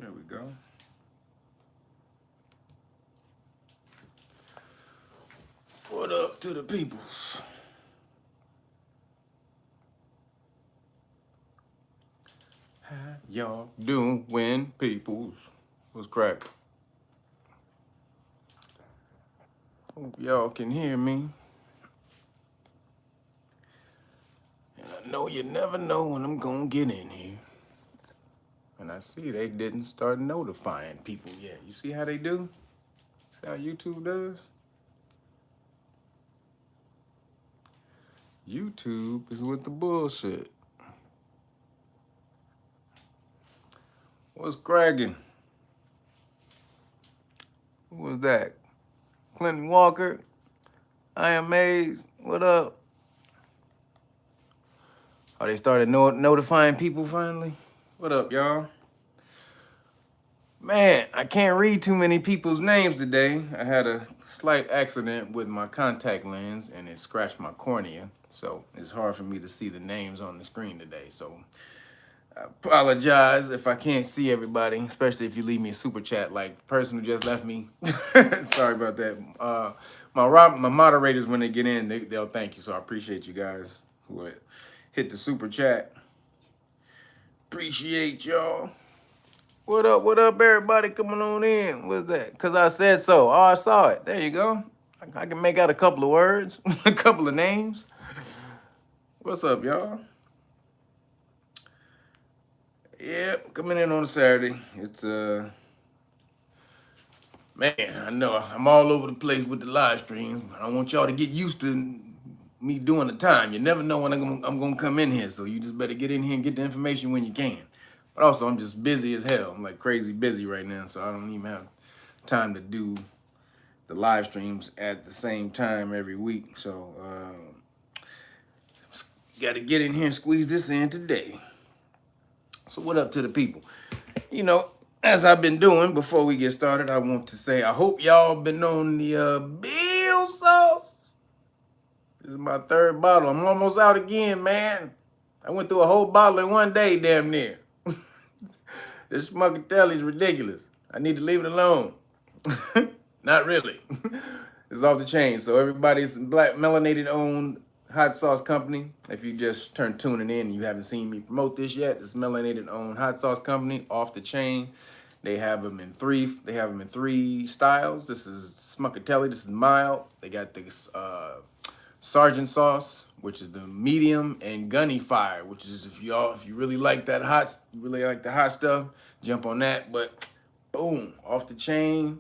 There we go. What up to the peoples? How y'all doing, peoples? What's crack? Hope y'all can hear me. And I know you never know when I'm gonna get in here. And I see they didn't start notifying people yet. You see how they do? See how YouTube does? YouTube is with the bullshit. What's cracking? Who was that? Clinton Walker? I am Maze. What up? Oh, they started notifying people finally? What up, y'all? Man, I can't read too many people's names today. I had a slight accident with my contact lens and it scratched my cornea. So it's hard for me to see the names on the screen today. So I apologize if I can't see everybody, especially if you leave me a super chat like the person who just left me. Sorry about that. My moderators, when they get in, they'll thank you. So I appreciate you guys who hit the super chat. Appreciate y'all. What up, everybody coming on in? What's that? Because I said so. Oh, I saw it. There you go. I can make out a couple of words, a couple of names. What's up, y'all? Yep, coming in on a Saturday. It's, man, I know I'm all over the place with the live streams. I want y'all to get used to me doing the time. You never know when I'm gonna come in here, so you just better get in here and get the information when you can. But also, I'm just busy as hell. I'm like crazy busy right now, so I don't even have time to do the live streams at the same time every week. So, got to get in here and squeeze this in today. So what up to the people? You know, as I've been doing before we get started, I want to say I hope y'all been on the Bill sauce. This is my third bottle. I'm almost out again, man. I went through a whole bottle in one day, damn near. This Smuckatelli is ridiculous. I need to leave it alone. Not really. It's off the chain. So everybody's black melanated owned hot sauce company. If you just tuning in and you haven't seen me promote this yet, it's melanated owned hot sauce company, off the chain. They have them in three styles. This is Smuckatelli. This is mild. They got this Sergeant sauce, which is the medium, and Gunny Fire, which is if you really like that hot, you really like the hot stuff, jump on that. But boom, off the chain,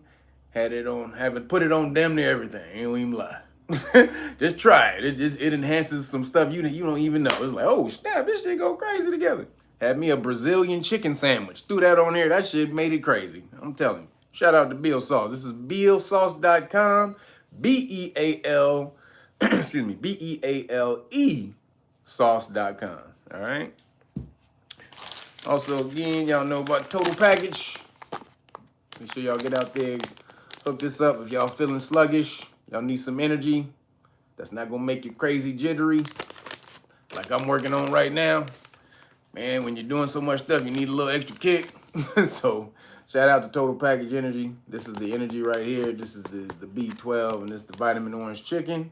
put it on damn near everything. Ain't even lie. Just try it. It enhances some stuff you don't even know. It's like, oh snap, this shit go crazy together. Had me a Brazilian chicken sandwich. Threw that on here. That shit made it crazy. I'm telling you. Shout out to Bill Sauce. This is BealSauce.com. B-E-A-L excuse me, B-E-A-L-E sauce.com. All right. Also, again, y'all know about Total Package. Make sure y'all get out there, hook this up if y'all feeling sluggish. Y'all need some energy. That's not gonna make you crazy jittery, like I'm working on right now. Man, when you're doing so much stuff, you need a little extra kick. So, shout out to Total Package Energy. This is the energy right here. This is the B12, and this is the Vitamin Orange Chicken,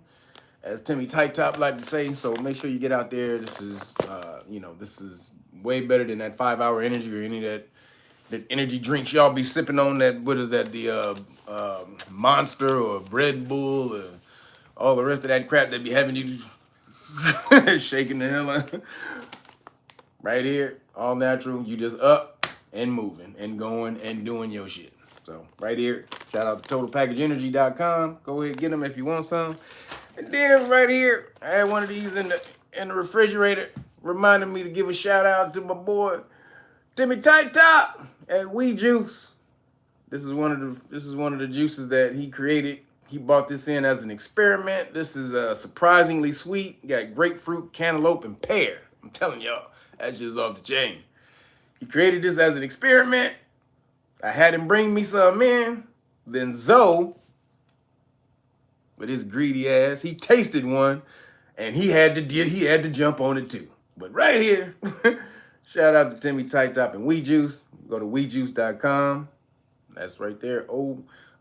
as Timmy Tight Top like to say. So make sure you get out there. This is, this is way better than that 5-hour energy or any of that energy drinks y'all be sipping on. That, what is that, the Monster or Red Bull or all the rest of that crap that be having you shaking the hell out. Right here, all natural. You just up and moving and going and doing your shit. So right here, shout out to TotalPackageEnergy.com. Go ahead, get them if you want some. And then right here, I had one of these in the refrigerator, reminding me to give a shout out to my boy Timmy Tight Top at We Juice. This is one of the juices that he created. He bought this in as an experiment. This is surprisingly sweet. You got grapefruit, cantaloupe, and pear. I'm telling y'all, that shit's off the chain. He created this as an experiment. I had him bring me some in. Then Zoe, with his greedy ass, he tasted one, and he had to jump on it too. But right here, shout out to Timmy Tight Top and We Juice. Go to wejuice.com. That's right there.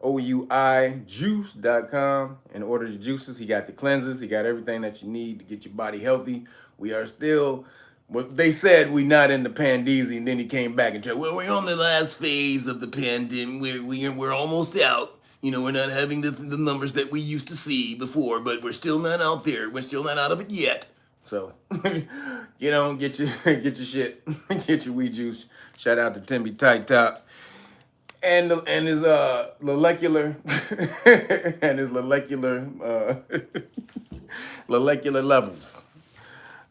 OUI juice.com. And order the juices. He got the cleanses. He got everything that you need to get your body healthy. We are still, what they said, we not in the pandeezy, and then he came back and said, well, we're on the last phase of the pandemic. We're almost out. You know, we're not having the numbers that we used to see before, but we're still not out there. We're still not out of it yet. So, you know, get your shit, get your weed juice. Shout out to Timmy Tight Top and his molecular and his molecular molecular levels.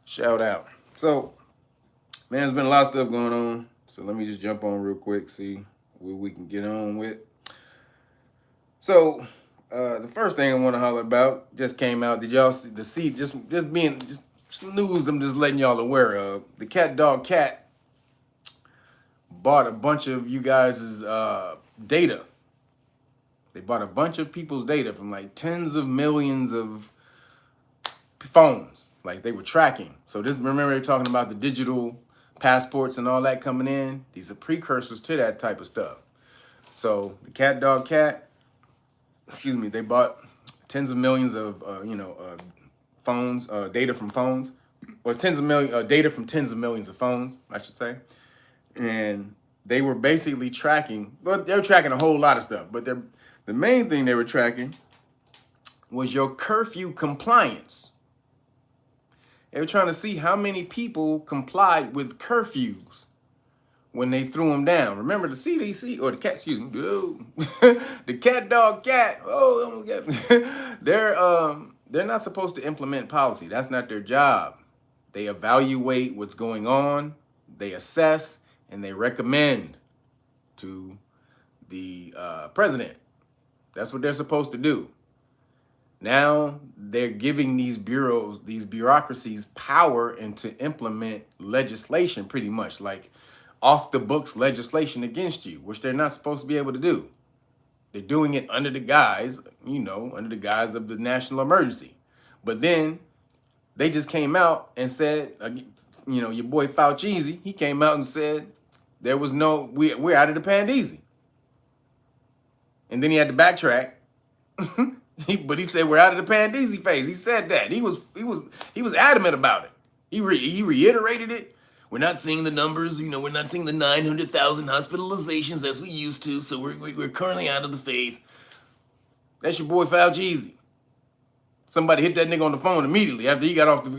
Shout out. So, man, there's been a lot of stuff going on. So let me just jump on real quick, see what we can get on with. So, the first thing I want to holler about just came out. Did y'all see just news I'm just letting y'all aware of. The Cat Dog Cat bought a bunch of you guys' data. They bought a bunch of people's data from like tens of millions of phones. Like they were tracking. So this, remember they're talking about the digital passports and all that coming in? These are precursors to that type of stuff. So the Cat Dog Cat, they bought tens of millions of phones, data from phones, or data from tens of millions of phones, I should say. And they were basically tracking, but they were tracking a whole lot of stuff. But the main thing they were tracking was your curfew compliance. They were trying to see how many people complied with curfews when they threw them down. Remember the CDC, or the cat, the Cat Dog Cat. Oh, almost got me. They're not supposed to implement policy. That's not their job. They evaluate what's going on, they assess, and they recommend to the president. That's what they're supposed to do. Now they're giving these bureaucracies power and to implement legislation, pretty much like off the books legislation against you, which they're not supposed to be able to do. They're doing it under the guise, under the guise of the national emergency. But then they just came out and said, your boy Fauci, he came out and said there was we're out of the pandeezy. And then he had to backtrack. But he said we're out of the pandeezy phase. He said that. He was adamant about it. He reiterated it. We're not seeing the numbers, we're not seeing the 900,000 hospitalizations as we used to, so we're currently out of the phase. That's your boy Fauci. Somebody hit that nigga on the phone immediately after he got off the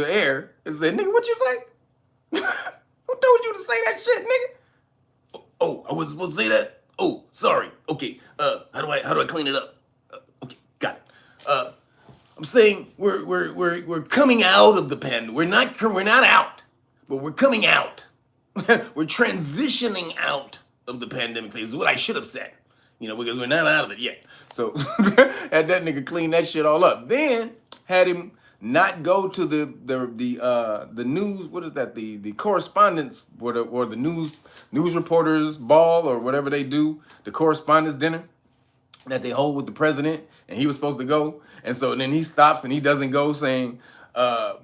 air and said, "Nigga, what you say? Who told you to say that shit, nigga?" Oh, I wasn't supposed to say that? Oh, sorry. Okay. How do I clean it up? Okay, got it. I'm saying we're coming out of the pandemic. We're not out, but we're coming out. We're transitioning out of the pandemic phase is what I should have said, because we're not out of it yet. So had that nigga clean that shit all up. Then had him not go to the news. What is that? The correspondence or the news reporters ball or whatever they do, the correspondence dinner that they hold with the president, and he was supposed to go. And so then he stops and he doesn't go, saying, well,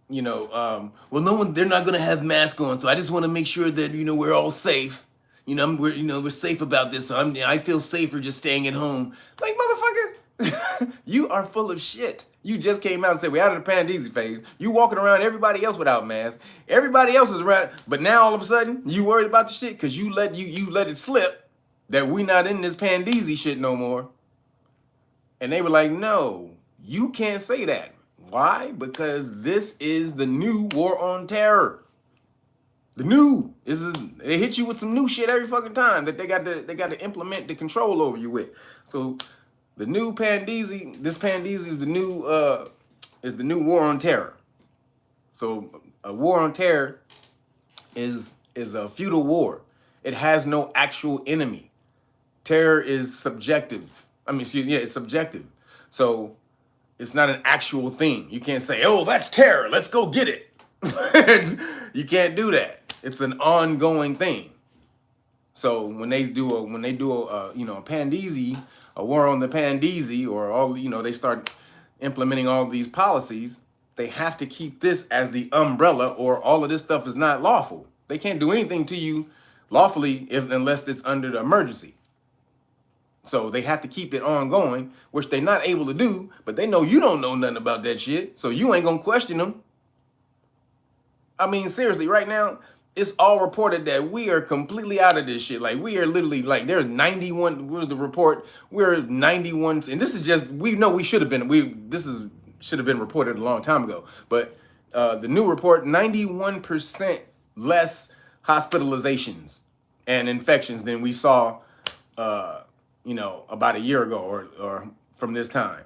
they're not going to have masks on. So I just want to make sure that, we're all safe. We're safe about this. So I feel safer just staying at home. Like, motherfucker, you are full of shit. You just came out and said we're out of the pandeezy phase. You walking around everybody else without masks. Everybody else is around. But now all of a sudden you worried about the shit because you let it slip that we not in this pandeezy shit no more. And they were like, no, you can't say that. Why? Because this is the new war on terror. They hit you with some new shit every fucking time that they got to implement the control over you with. So the new pandeezy, this pandeezy is the new war on terror. So a war on terror is a feudal war. It has no actual enemy. Terror is subjective. It's subjective. So it's not an actual thing. You can't say, oh, that's terror, let's go get it. You can't do that. It's an ongoing thing. So when they do a pandeezy, a war on the pandeezy, or all, they start implementing all these policies, they have to keep this as the umbrella, or all of this stuff is not lawful. They can't do anything to you lawfully unless it's under the emergency. So they have to keep it ongoing, which they're not able to do, but they know you don't know nothing about that shit, so you ain't gonna question them. I mean, seriously, right now, it's all reported that we are completely out of this shit. Like, we are literally, like, there's 91, what was the report? We're 91, and this is just, we know we should have been, should have been reported a long time ago, but the new report, 91% less hospitalizations and infections than we saw, you know, about a year ago or from this time.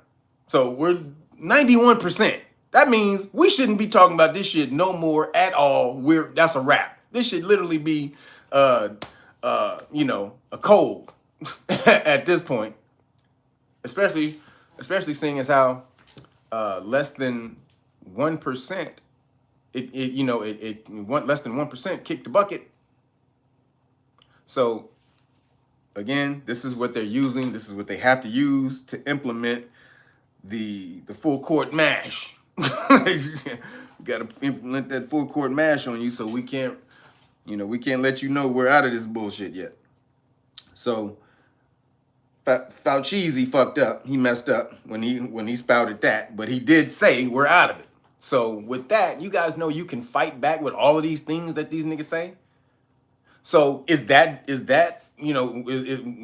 So we're 91%. That means we shouldn't be talking about this shit no more at all. That's a wrap. This should literally be, you know, a cold at this point. Especially seeing as how less than 1%, less than 1% kicked the bucket. So again, this is what they're using. This is what they have to use to implement the full court mash. You got to implement that full court mash on you, so we can't let you know we're out of this bullshit yet. So Fauci fucked up. He messed up when he spouted that, but he did say we're out of it. So with that, you guys know you can fight back with all of these things that these niggas say. So is that you know,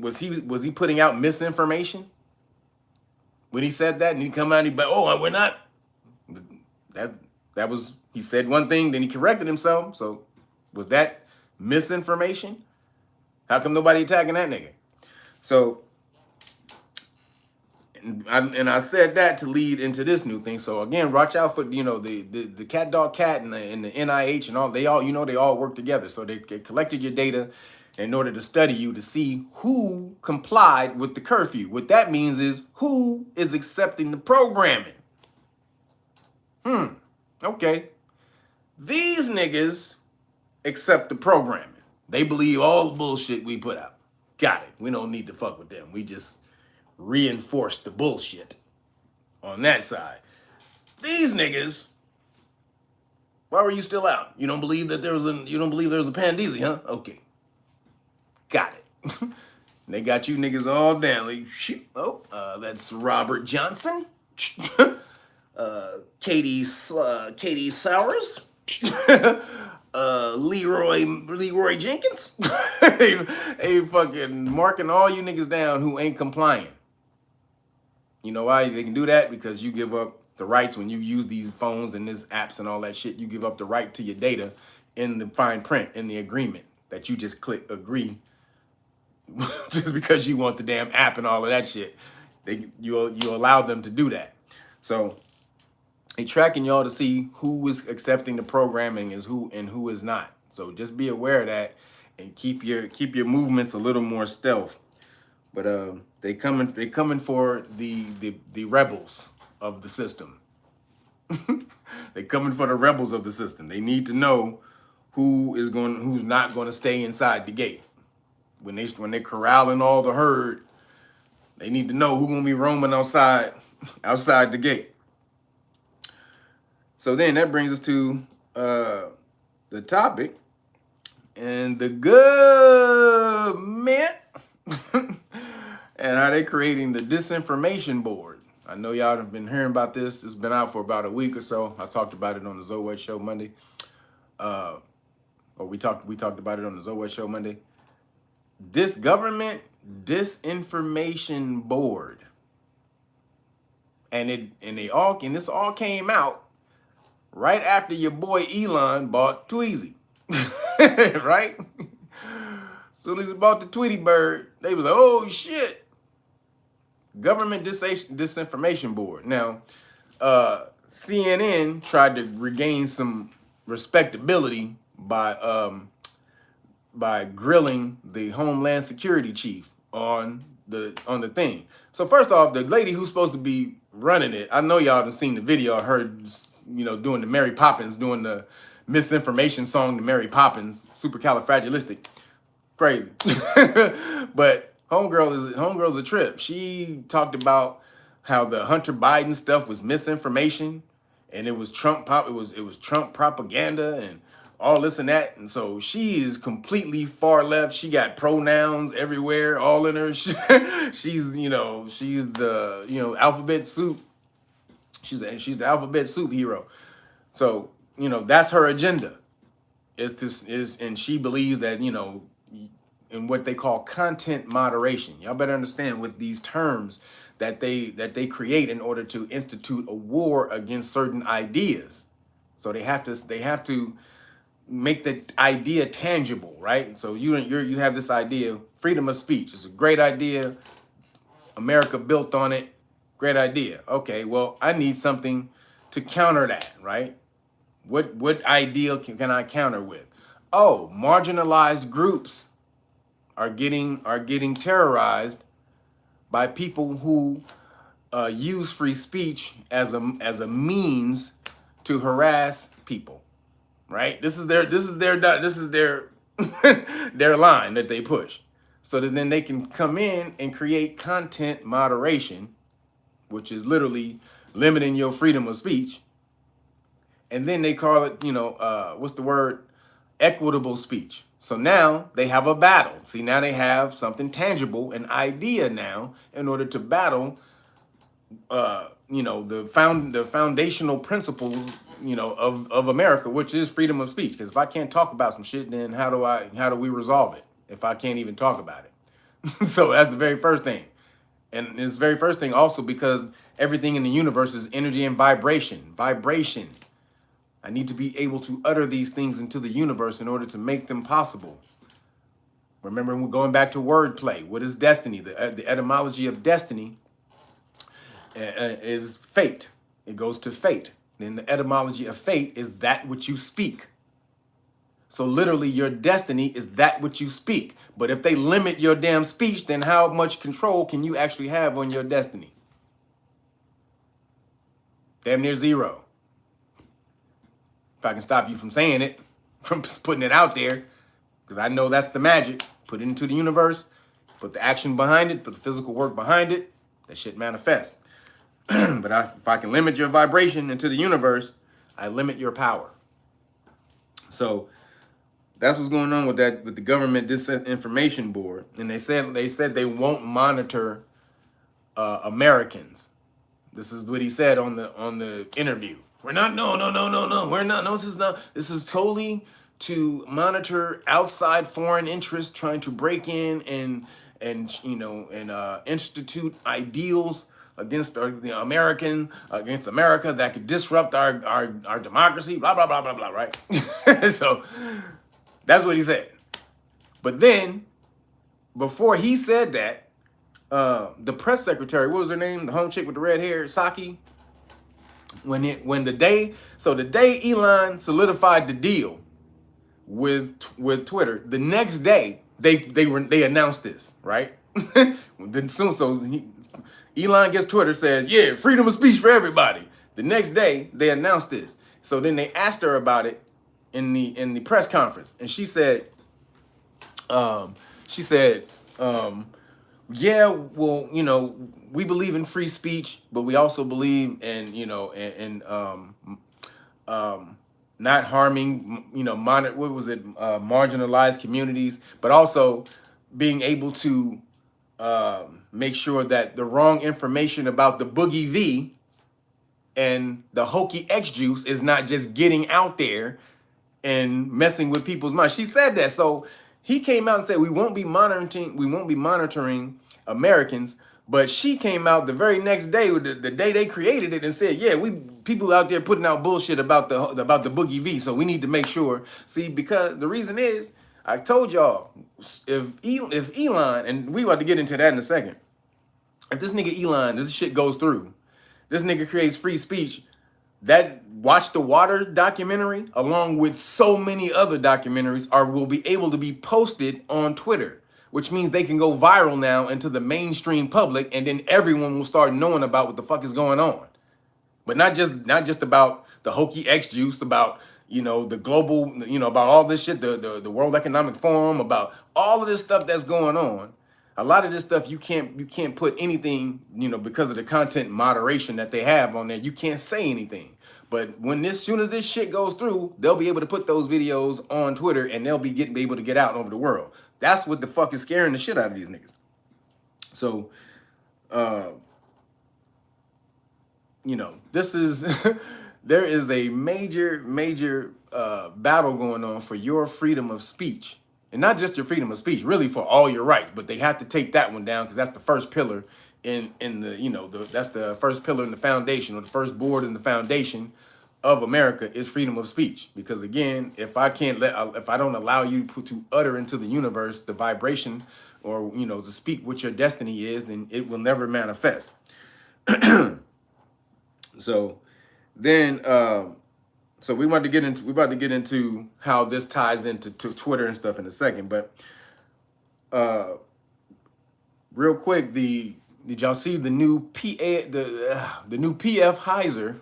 was he putting out misinformation when he said that, and he come out and we're not. That was, he said one thing, then he corrected himself. So was that misinformation? How come nobody attacking that nigga? So, and I said that to lead into this new thing. So again, watch out for, you know, the cat dog cat and the NIH and all, they all work together. So they collected your data in order to study you to see who complied with the curfew. What that means is who is accepting the programming. Okay. These niggas accept the programming. They believe all the bullshit we put out. Got it. We don't need to fuck with them. We just reinforce the bullshit on that side. These niggas, why were you still out? You don't believe there was a pandemia, huh? Okay. Got it. They got you niggas all down. Like, shit. That's Robert Johnson. Katie Sowers, Leroy Jenkins, hey, fucking marking all you niggas down who ain't complying. You know why they can do that? Because you give up the rights when you use these phones and these apps and all that shit. You give up the right to your data in the fine print, in the agreement that you just click agree just because you want the damn app and all of that shit. You allow them to do that. So they tracking y'all to see who is accepting the programming and who is not. So just be aware of that and keep your movements a little more stealth. But they coming for the rebels of the system. They coming for the rebels of the system. They need to know who's not going to stay inside the gate. When they corralling all the herd, they need to know who's going to be roaming outside the gate. So then that brings us to the topic and the Guuuuubment and how they're creating the Disinformation board. I know y'all have been hearing about this. It's been out for about a week or so. I talked about it on the Zoe show Monday. We talked about it on the Zoe show Monday. Government Disinformation board. And this all came out right after your boy Elon bought Tweezy, right? As soon as he bought the Tweety Bird, they was like, oh shit. Government Disinformation Board. Now, CNN tried to regain some respectability by grilling the Homeland Security chief on the thing. So first off, the lady who's supposed to be running it, I know y'all have seen the video. I heard, you know, doing the Mary Poppins, doing the misinformation song to Mary Poppins, supercalifragilistic, crazy. But homegirl's a trip. She talked about how the Hunter Biden stuff was misinformation, and it was Trump Trump propaganda, and all this and that. And so she is completely far left. She got pronouns everywhere, all in her. She's, she's the, alphabet soup. She's the alphabet soup hero. So, that's her agenda and she believes that, in what they call content moderation. Y'all better understand with these terms that they create in order to institute a war against certain ideas. So they have to make the idea tangible, right? So you have this idea, freedom of speech. It's a great idea. America built on it. Great idea. Okay, well, I need something to counter that, right? What ideal can I counter with? Oh, marginalized groups are getting terrorized by people who use free speech as a means to harass people, right? This is their their line that they push, so that then they can come in and create content moderation, which is literally limiting your freedom of speech. And then they call it, what's the word? Equitable speech. So now they have a battle. See, now they have something tangible, an idea now, in order to battle, the foundational principles, of America, which is freedom of speech. Because if I can't talk about some shit, then how do we resolve it if I can't even talk about it? So that's the very first thing. And it's the very first thing also because everything in the universe is energy and vibration. Vibration. I need to be able to utter these things into the universe in order to make them possible. Remember, we're going back to wordplay. What is destiny? The etymology of destiny is fate. It goes to fate. Then the etymology of fate is that which you speak. So literally your destiny is that which you speak. But if they limit your damn speech, then how much control can you actually have on your destiny? Damn near zero. If I can stop you from saying it, from putting it out there, because I know that's the magic. Put it into the universe, put the action behind it, put the physical work behind it, that shit manifests. But if I can limit your vibration into the universe, I limit your power. So that's what's going on with the government Disinformation Board. And they said they won't monitor Americans. This is what he said on the interview. We're not, no, we're not, no, this is totally to monitor outside foreign interests trying to break in and institute ideals against against America that could disrupt our democracy, blah, blah, blah, blah, blah, right? So that's what he said. But then, before he said that, the press secretary, what was her name? The home chick with the red hair, Saki. The day Elon solidified the deal with Twitter, the next day they announced this, right? Elon gets Twitter, says, yeah, freedom of speech for everybody. The next day they announced this. So then they asked her about it in the press conference, and she said, yeah, well, we believe in free speech, but we also believe in not harming, marginalized communities, but also being able to make sure that the wrong information about the Boogie V and the Hokey X juice is not just getting out there and messing with people's minds. She said that. So he came out and said we won't be monitoring Americans, but she came out the very next day, the day they created it, and said, yeah, people out there putting out bullshit about the Boogie V, so we need to make sure. See, because the reason is, I told y'all, if Elon, and we about to get into that in a second, if this nigga Elon, this shit goes through, this nigga creates free speech, that Watch the Water documentary, along with so many other documentaries, will be able to be posted on Twitter, which means they can go viral now into the mainstream public, and then everyone will start knowing about what the fuck is going on. But not just about the Hokey X juice, about the global, about all this shit, the World Economic Forum, about all of this stuff that's going on. A lot of this stuff you can't put anything, because of the content moderation that they have on there. You can't say anything. But when soon as this shit goes through, they'll be able to put those videos on Twitter and they'll be able to get out over the world. That's what the fuck is scaring the shit out of these niggas. So, you know, this is there is a major battle going on for your freedom of speech, and not just your freedom of speech, really for all your rights. But they have to take that one down because that's the first pillar in the, you know, that's the first pillar in the foundation, or the first board in the foundation of America is freedom of speech. Because again, if I don't allow you to utter into the universe the vibration, or, you know, to speak what your destiny is, then it will never manifest. So then, so we about to get into how this ties into Twitter and stuff in a second. But real quick, did y'all see the new the new PF Hizer?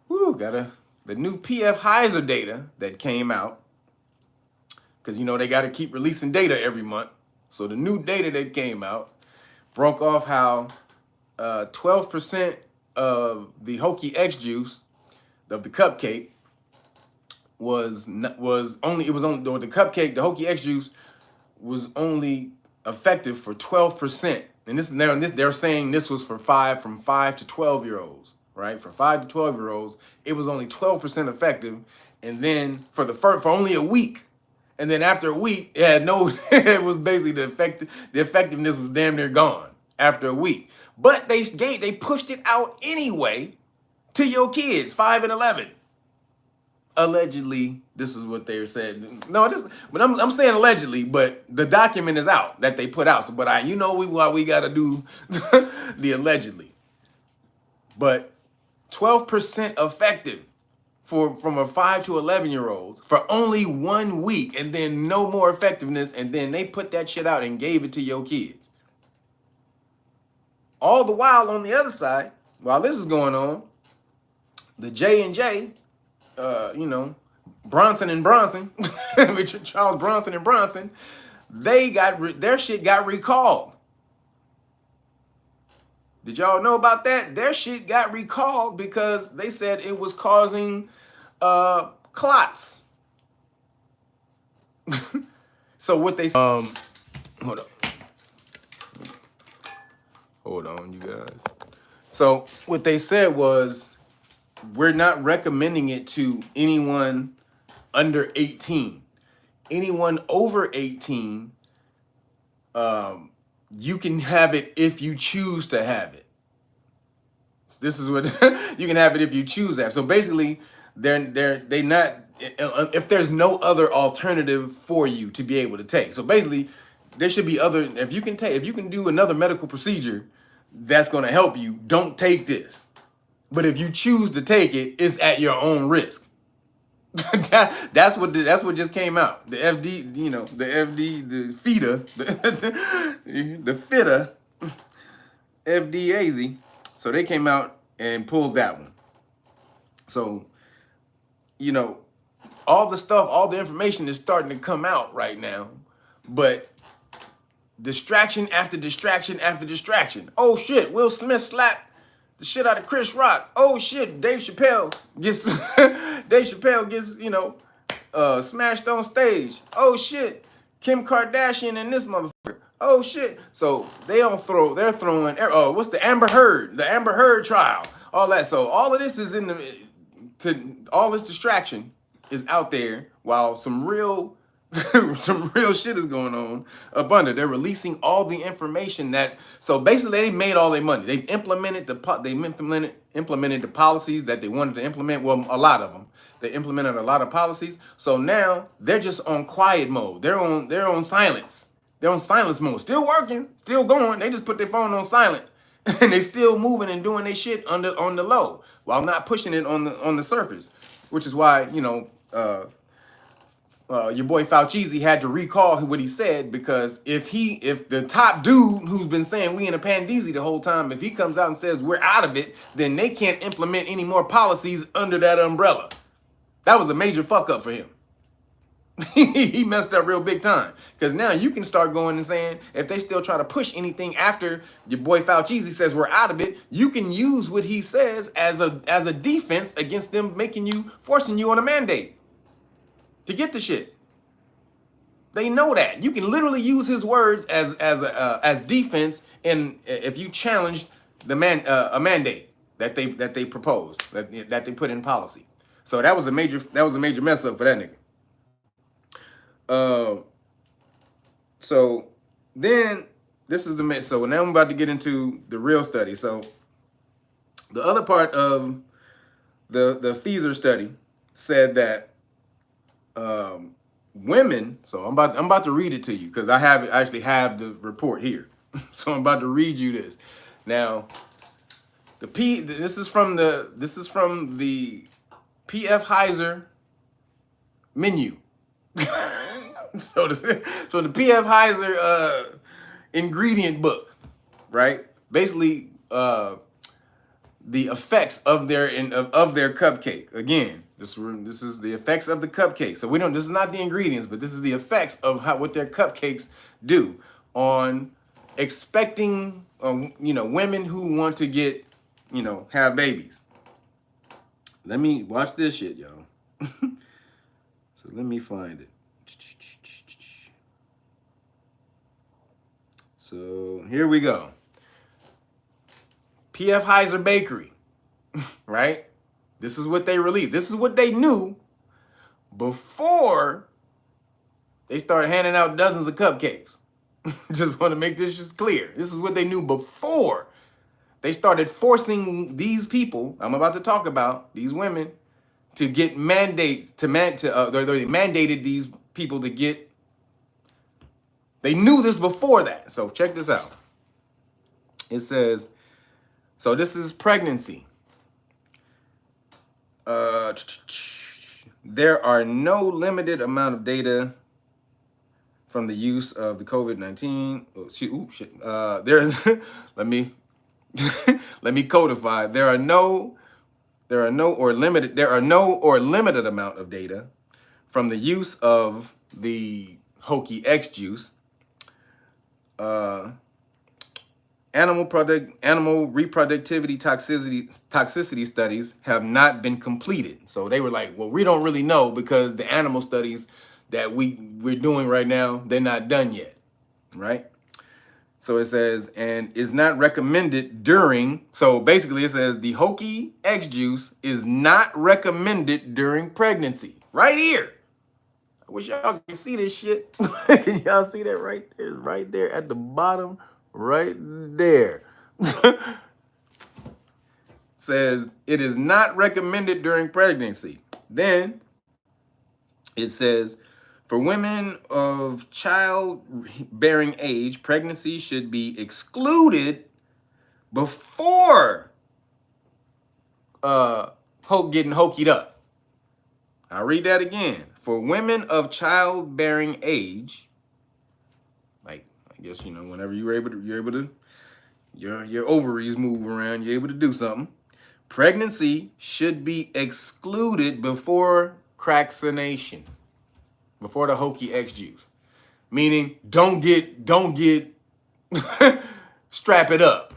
Woo, the new PF Hizer data that came out, because, you know, they got to keep releasing data every month. So the new data that came out broke off how 12% of the Hokey X juice of the cupcake the Hokey X juice was only effective for 12%. And they're saying this was from 5 to 12-year-olds, right? For 5 to 12-year-olds, it was only 12% effective, and then for only a week. And then after a week, it had no it was basically the effectiveness was damn near gone after a week. But they pushed it out anyway to your kids, 5 and 11. Allegedly, this is what they said. No, but I'm saying allegedly, but the document is out that they put out. So, but why we gotta do the allegedly. But 12% effective from a 5 to 11-year-olds for only 1 week, and then no more effectiveness, and then they put that shit out and gave it to your kids. All the while, on the other side, while this is going on, the J&J, you know, Bronson and Bronson, Richard Charles Bronson and Bronson, their shit got recalled. Did y'all know about that? Their shit got recalled because they said it was causing clots. So what they hold on, you guys. So what they said was, we're not recommending it to anyone under 18. Anyone over 18, you can have it if you choose to have it. This is what you can have it if you choose that. So basically, they not, if there's no other alternative for you to be able to take. So basically, there should be other, if you can do another medical procedure that's going to help you, don't take this. But if you choose to take it, it's at your own risk. That's what just came out. The FD, you know, the FIDA, the FIDA, FDAZ. So they came out and pulled that one. So, you know, all the information is starting to come out right now, but distraction after distraction after distraction. Oh shit, Will Smith slapped the shit out of Chris Rock. Oh shit, Dave Chappelle gets you know, smashed on stage. Oh shit, Kim Kardashian and this motherfucker. Oh shit. So they're throwing what's the Amber Heard trial, all that. So all of this is all this distraction is out there while some real shit is going on up under. They're releasing all the information so basically they made all their money. They've implemented the policies that they wanted to implement. Well, a lot of them. They implemented a lot of policies. So now they're just on quiet mode. They're on silence. They're on silence mode. Still working, still going. They just put their phone on silent. And they still moving and doing their shit on the low while not pushing it on the surface. Which is why, you know, your boy Fauci had to recall what he said, because if the top dude who's been saying we in a pandeezy the whole time, if he comes out and says we're out of it, then they can't implement any more policies under that umbrella. That was a major fuck up for him. He messed up real big time. Because now you can start going and saying, if they still try to push anything after your boy Fauci says we're out of it, you can use what he says as a defense against them forcing you on a mandate to get the shit. They know that. You can literally use his words as defense if you challenged a mandate that they proposed, that they put in policy. So that was a major mess up for that nigga. So then this is so now I'm about to get into the real study. So the other part of the Hizer study said that women. So I'm about to read it to you because I actually have the report here. So I'm about to read you this. Now this is from the PF Hizer menu. So the PF Hizer ingredient book, right? Basically, the effects of their cupcake. Again, this is the effects of the cupcake. So this is not the ingredients, but this is the effects of what their cupcakes do on expecting women who want to get have babies. Let me watch this shit, y'all. So let me find it. So here we go. PF Hizer Bakery, right? This is what they released. This is what they knew before they started handing out dozens of cupcakes. Just want to make this just clear. This is what they knew before they started forcing these people I'm about to talk about, these women, to get mandates they mandated these people to get. They knew this before that. So check this out. It says, so this is pregnancy. There are no limited amount of data from the use of the COVID-19. Let me codify. There are no or limited amount of data from the use of the hokey X juice. Animal reproductivity toxicity studies have not been completed. So they were like, well, we don't really know because the animal studies that we're doing right now, they're not done yet, right? So it says, and is not recommended during, so basically it says the hokey X juice is not recommended during pregnancy. Right here. I wish y'all can see this shit. Can y'all see that right there? Right there at the bottom, right there. Says it is not recommended during pregnancy. Then it says, for women of childbearing age, pregnancy should be excluded before getting hokied up. I'll read that again. For women of childbearing age, like I guess whenever you're able to your ovaries move around, you're able to do something. Pregnancy should be excluded before craccination. Before the hokey X juice, meaning don't get strap it up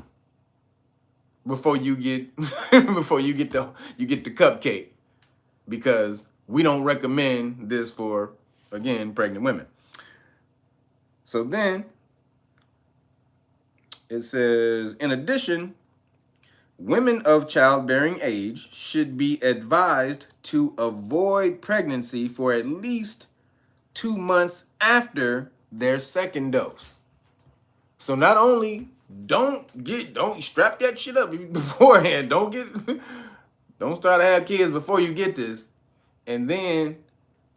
before you get the cupcake, because we don't recommend this for, again, pregnant women. So then it says, in addition, women of childbearing age should be advised to avoid pregnancy for at least 2 months after their second dose. So not only don't strap that shit up beforehand. Don't start to have kids before you get this, and then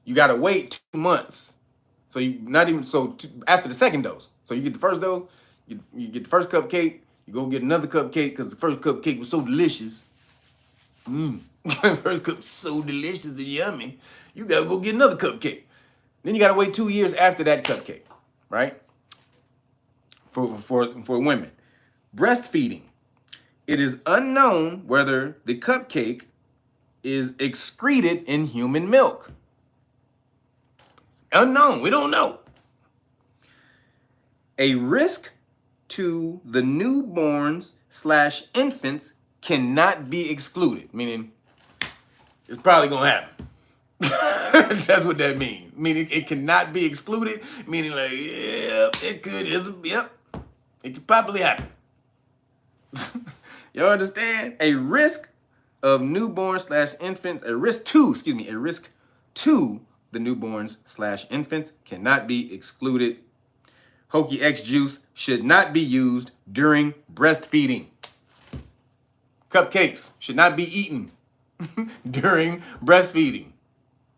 you gotta wait 2 months. So after the second dose. So you get the first dose, you get the first cupcake, you go get another cupcake because the first cupcake was so delicious. First cup so delicious and yummy. You gotta go get another cupcake. Then you gotta wait 2 years after that cupcake, right? For women. Breastfeeding. It is unknown whether the cupcake is excreted in human milk. Unknown. We don't know. A risk to the newborns/infants cannot be excluded, meaning it's probably going to happen. That's what that means. Meaning it cannot be excluded, meaning like, yep, it could, yep, it could probably happen. You understand? A risk of newborn/infants, a risk to the newborns/infants cannot be excluded. Hokey X juice should not be used during breastfeeding. Cupcakes should not be eaten during breastfeeding.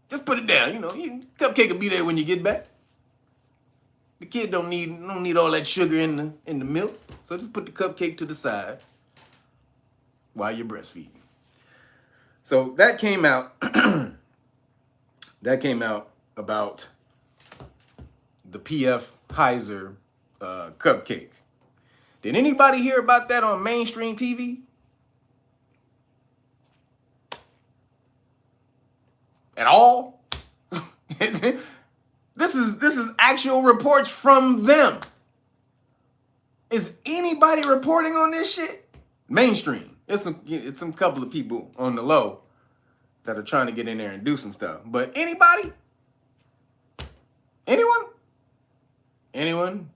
Just put it down. Cupcake will be there when you get back. The kid don't need all that sugar in the milk. So just put the cupcake to the side while you're breastfeeding. So that came out. That came out about the PF Hizer cupcake. Did anybody hear about that on mainstream TV? At all? This is actual reports from them. Is anybody reporting on this shit? Mainstream. It's some couple of people on the low that are trying to get in there and do some stuff. But anybody? Anyone?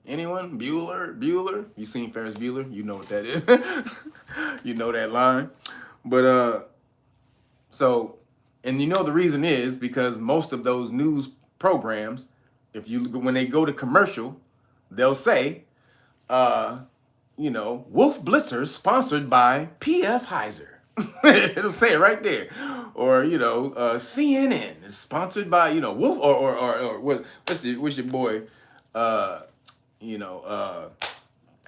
Bueller? You seen Ferris Bueller? You know what that is. You know that line. But so, and you know the reason is because most of those news programs, when they go to commercial, they'll say, Wolf Blitzers sponsored by PF Hizer. It'll say it right there. Or, CNN is sponsored by, Wolf or what's your boy?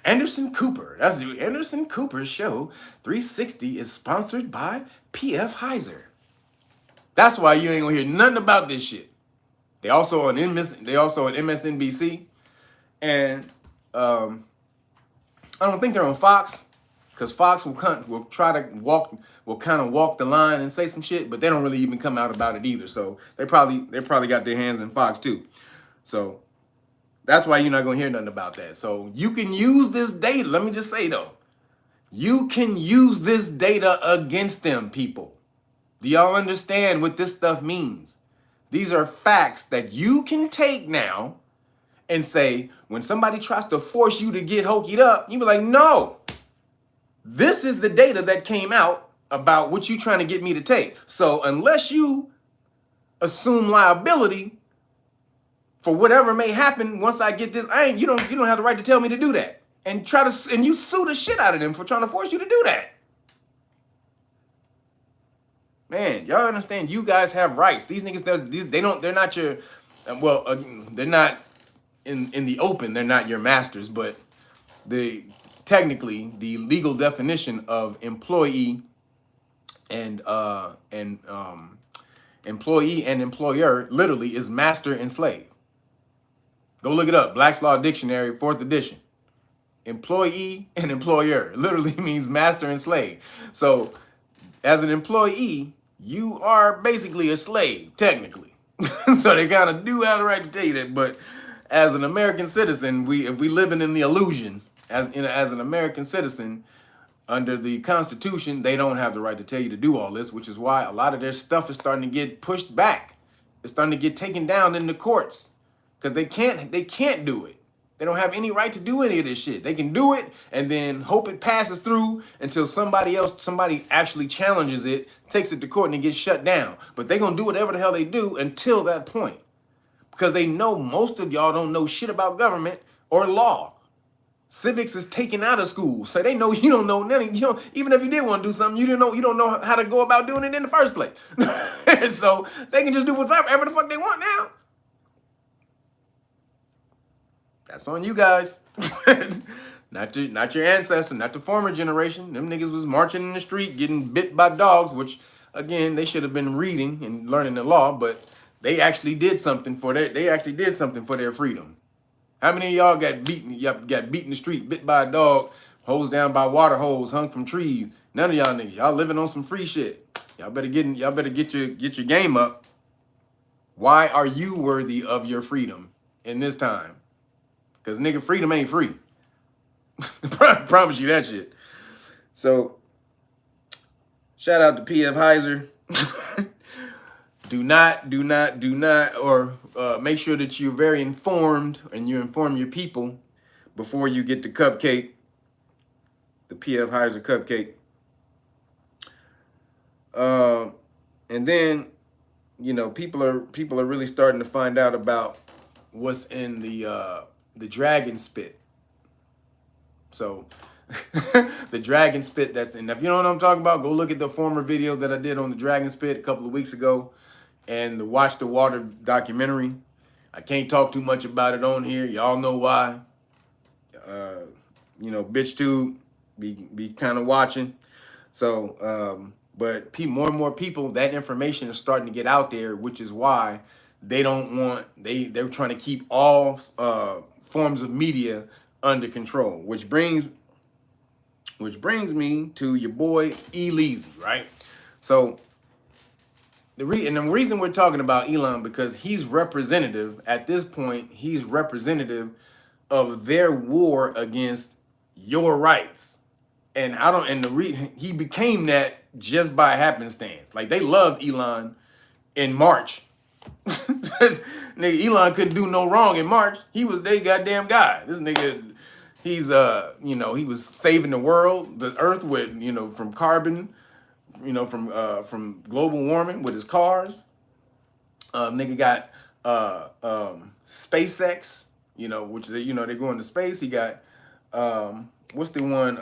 Anderson Cooper. That's the Anderson Cooper's show. 360 is sponsored by PF Hizer. That's why you ain't gonna hear nothing about this shit. They also on MSNBC, and I don't think they're on Fox, because Fox will kind of walk the line and say some shit, but they don't really even come out about it either. So they probably got their hands in Fox too. So that's why you're not gonna hear nothing about that. So you can use this data. Let me just say though, you can use this data against them, people. Do y'all understand what this stuff means? These are facts that you can take now and say, when somebody tries to force you to get hokied up, you be like, no, this is the data that came out about what you trying to get me to take. So unless you assume liability for whatever may happen once I get this, you don't have the right to tell me to do that. And you sue the shit out of them for trying to force you to do that. Man, y'all understand? You guys have rights. These niggas, they're not your, they're not in the open. They're not your masters, but technically the legal definition of employee and employer literally is master and slave. Go look it up. Black's Law Dictionary, 4th edition. Employee and employer literally means master and slave. So as an employee, you are basically a slave, technically. So they kind of do have the right to tell you that. But as an American citizen, if we living in the illusion, as an American citizen, under the Constitution, they don't have the right to tell you to do all this, which is why a lot of their stuff is starting to get pushed back. It's starting to get taken down in the courts because they can't do it. They don't have any right to do any of this shit. They can do it and then hope it passes through until somebody actually challenges it, takes it to court, and it gets shut down. But they're going to do whatever the hell they do until that point. Because they know most of y'all don't know shit about government or law. Civics is taken out of school. So they know you don't know nothing. Even if you did want to do something, you don't know how to go about doing it in the first place. So they can just do whatever the fuck they want now. That's on you guys. Not your ancestor, not the former generation. Them niggas was marching in the street, getting bit by dogs, which, again, they should have been reading and learning the law, but they actually did something for their freedom. How many of y'all got beaten? Got beat in the street, bit by a dog, hosed down by water hose, hung from trees? None of y'all niggas. Y'all living on some free shit. Y'all better get your game up. Why are you worthy of your freedom in this time? Because nigga, freedom ain't free. Promise you that shit. So, shout out to PF Hizer. do not, or make sure that you're very informed and you inform your people before you get the cupcake, the PF Hizer cupcake. And then, you know, people are really starting to find out about what's in the dragon spit. So the dragon spit that's in. If you know what I'm talking about, go look at the former video that I did on the dragon spit a couple of weeks ago and the Watch the Water documentary. I can't talk too much about it on here. Y'all know why. You know, BitchTube be kind of watching. So, but more and more people, that information is starting to get out there, which is why they don't want, they're trying to keep all forms of media under control, which brings me to your boy Elon, right? So the reason we're talking about Elon, because he's representative at this point. He's representative of their war against your rights, and he became that just by happenstance. Like, they loved Elon in March. Nigga, Elon couldn't do no wrong in March. He was their goddamn guy. This nigga, he's you know, he was saving the world, the earth, with, you know, from carbon, you know, from global warming with his cars. Nigga got SpaceX, you know, which they, you know, they're going to space. He got what's the one,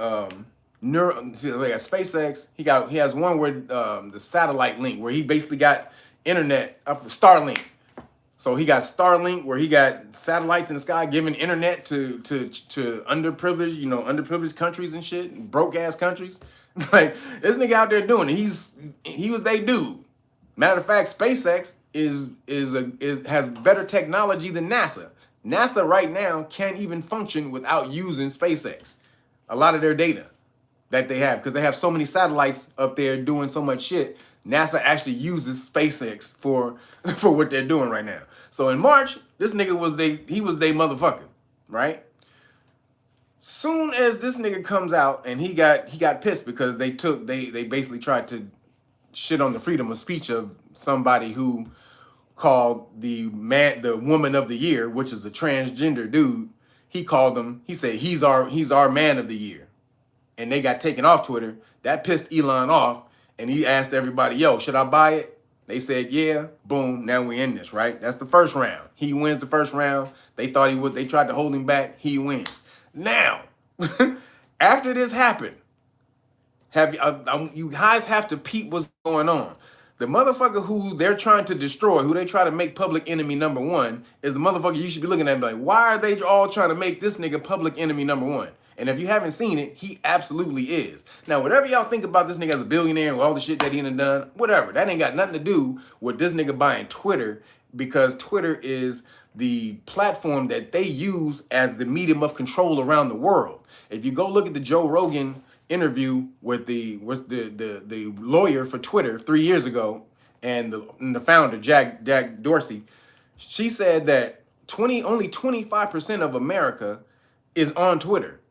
they got SpaceX. He has one where the satellite link, where he basically got internet up for Starlink. So he got Starlink, where he got satellites in the sky giving internet to underprivileged, you know, underprivileged countries and shit, broke ass countries. Like, this nigga out there doing it. He was they dude. Matter of fact, SpaceX has better technology than NASA. NASA right now can't even function without using SpaceX. A lot of their data that they have, because they have so many satellites up there doing so much shit. NASA actually uses SpaceX for what they're doing right now. So in March, this nigga was they motherfucker, right? Soon as this nigga comes out, and he got pissed because they basically tried to shit on the freedom of speech of somebody who called the woman of the year, which is a transgender dude. He said he's our man of the year. And they got taken off Twitter. That pissed Elon off. And he asked everybody, yo, should I buy it? They said, yeah. Boom. Now we in this, right? That's the first round. He wins the first round. They thought he would. They tried to hold him back. He wins. Now, after this happened, you guys have to peep what's going on. The motherfucker who they're trying to destroy, who they try to make public enemy number one, is the motherfucker you should be looking at and be like, why are they all trying to make this nigga public enemy number one? And if you haven't seen it, he absolutely is. Now, whatever y'all think about this nigga as a billionaire and all the shit that he done, whatever. That ain't got nothing to do with this nigga buying Twitter, because Twitter is the platform that they use as the medium of control around the world. If you go look at the Joe Rogan interview with the lawyer for Twitter 3 years ago, and the founder, Jack Dorsey, she said that only 25% of America is on Twitter.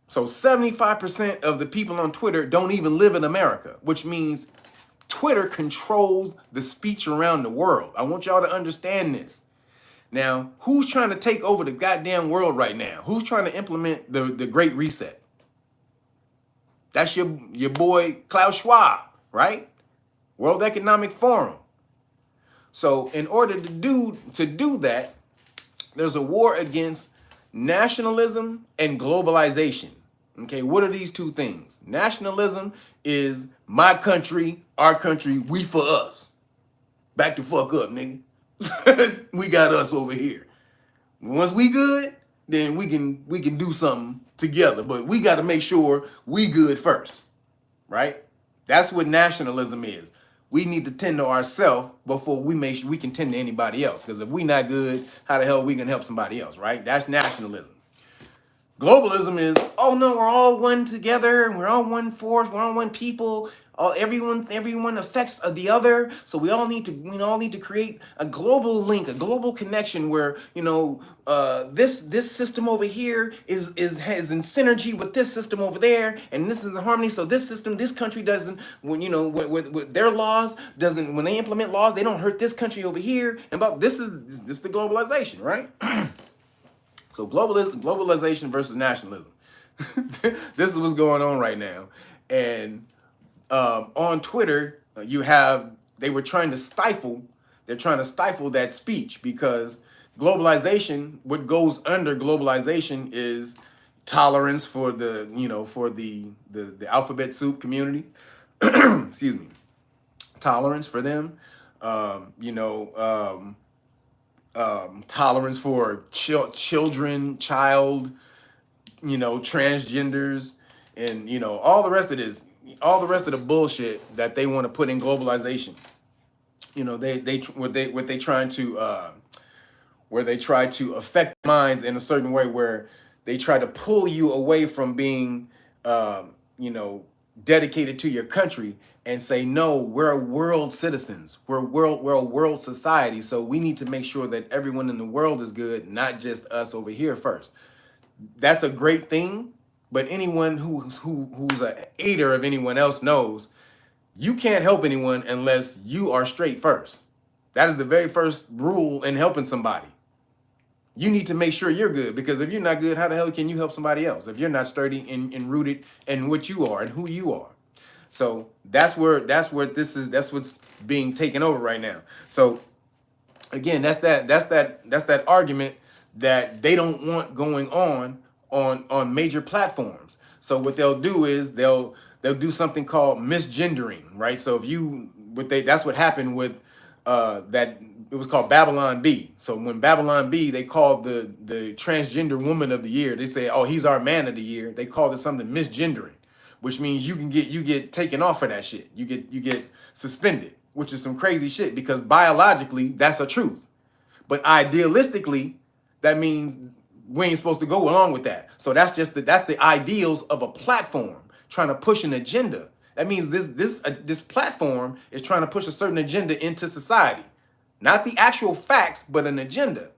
So 75% of the people on Twitter don't even live in America, which means Twitter controls the speech around the world. I want y'all to understand this. Now, who's trying to take over the goddamn world right now? Who's trying to implement the Great Reset? That's your boy Klaus Schwab, right? World Economic Forum. So in order to do that, there's a war against nationalism and globalization. Okay, what are these two things? Nationalism is my country, our country, we for us. Back the fuck up, nigga. We got us over here. Once we good, then we can do something together. But we got to make sure we good first, right? That's what nationalism is. We need to tend to ourselves before we make sure we can tend to anybody else. Because if we not good, how the hell we can help somebody else, right? That's nationalism. Globalism is, oh no, we're all one together, and we're all one force, we're all one people. Everyone affects the other. So we all need to create a global link, a global connection where, this system over here is in synergy with this system over there, and this is the harmony. So this country doesn't, with their laws, doesn't, when they implement laws, they don't hurt this country over here. And about this is the globalization, right? So globalization versus nationalism. This is what's going on right now. And on Twitter, they're trying to stifle that speech, because globalization, what goes under globalization is tolerance for the alphabet soup community. Excuse me. Tolerance for them. Tolerance for children, transgenders, and all the rest of this, all the rest of the bullshit that they want to put in globalization. They try to affect minds in a certain way, where they try to pull you away from being dedicated to your country, and say, no, we're world citizens. We're a world society. So we need to make sure that everyone in the world is good, not just us over here first. That's a great thing, but anyone who's a hater of anyone else knows you can't help anyone unless you are straight first. That is the very first rule in helping somebody. You need to make sure you're good, because if you're not good, how the hell can you help somebody else if you're not sturdy and rooted in what you are and who you are? So that's what's being taken over right now. So again, that's that argument that they don't want going on major platforms. So what they'll do is they'll do something called misgendering, right? So that's what happened with that. It was called Babylon B. So when Babylon B, they called the transgender woman of the year. They say, oh, he's our man of the year. They called it something misgendering, which means you get taken off for that shit. You get suspended, which is some crazy shit, because biologically that's a truth. But idealistically, that means we ain't supposed to go along with that. So that's the ideals of a platform trying to push an agenda. That means this platform is trying to push a certain agenda into society. Not the actual facts, but an agenda.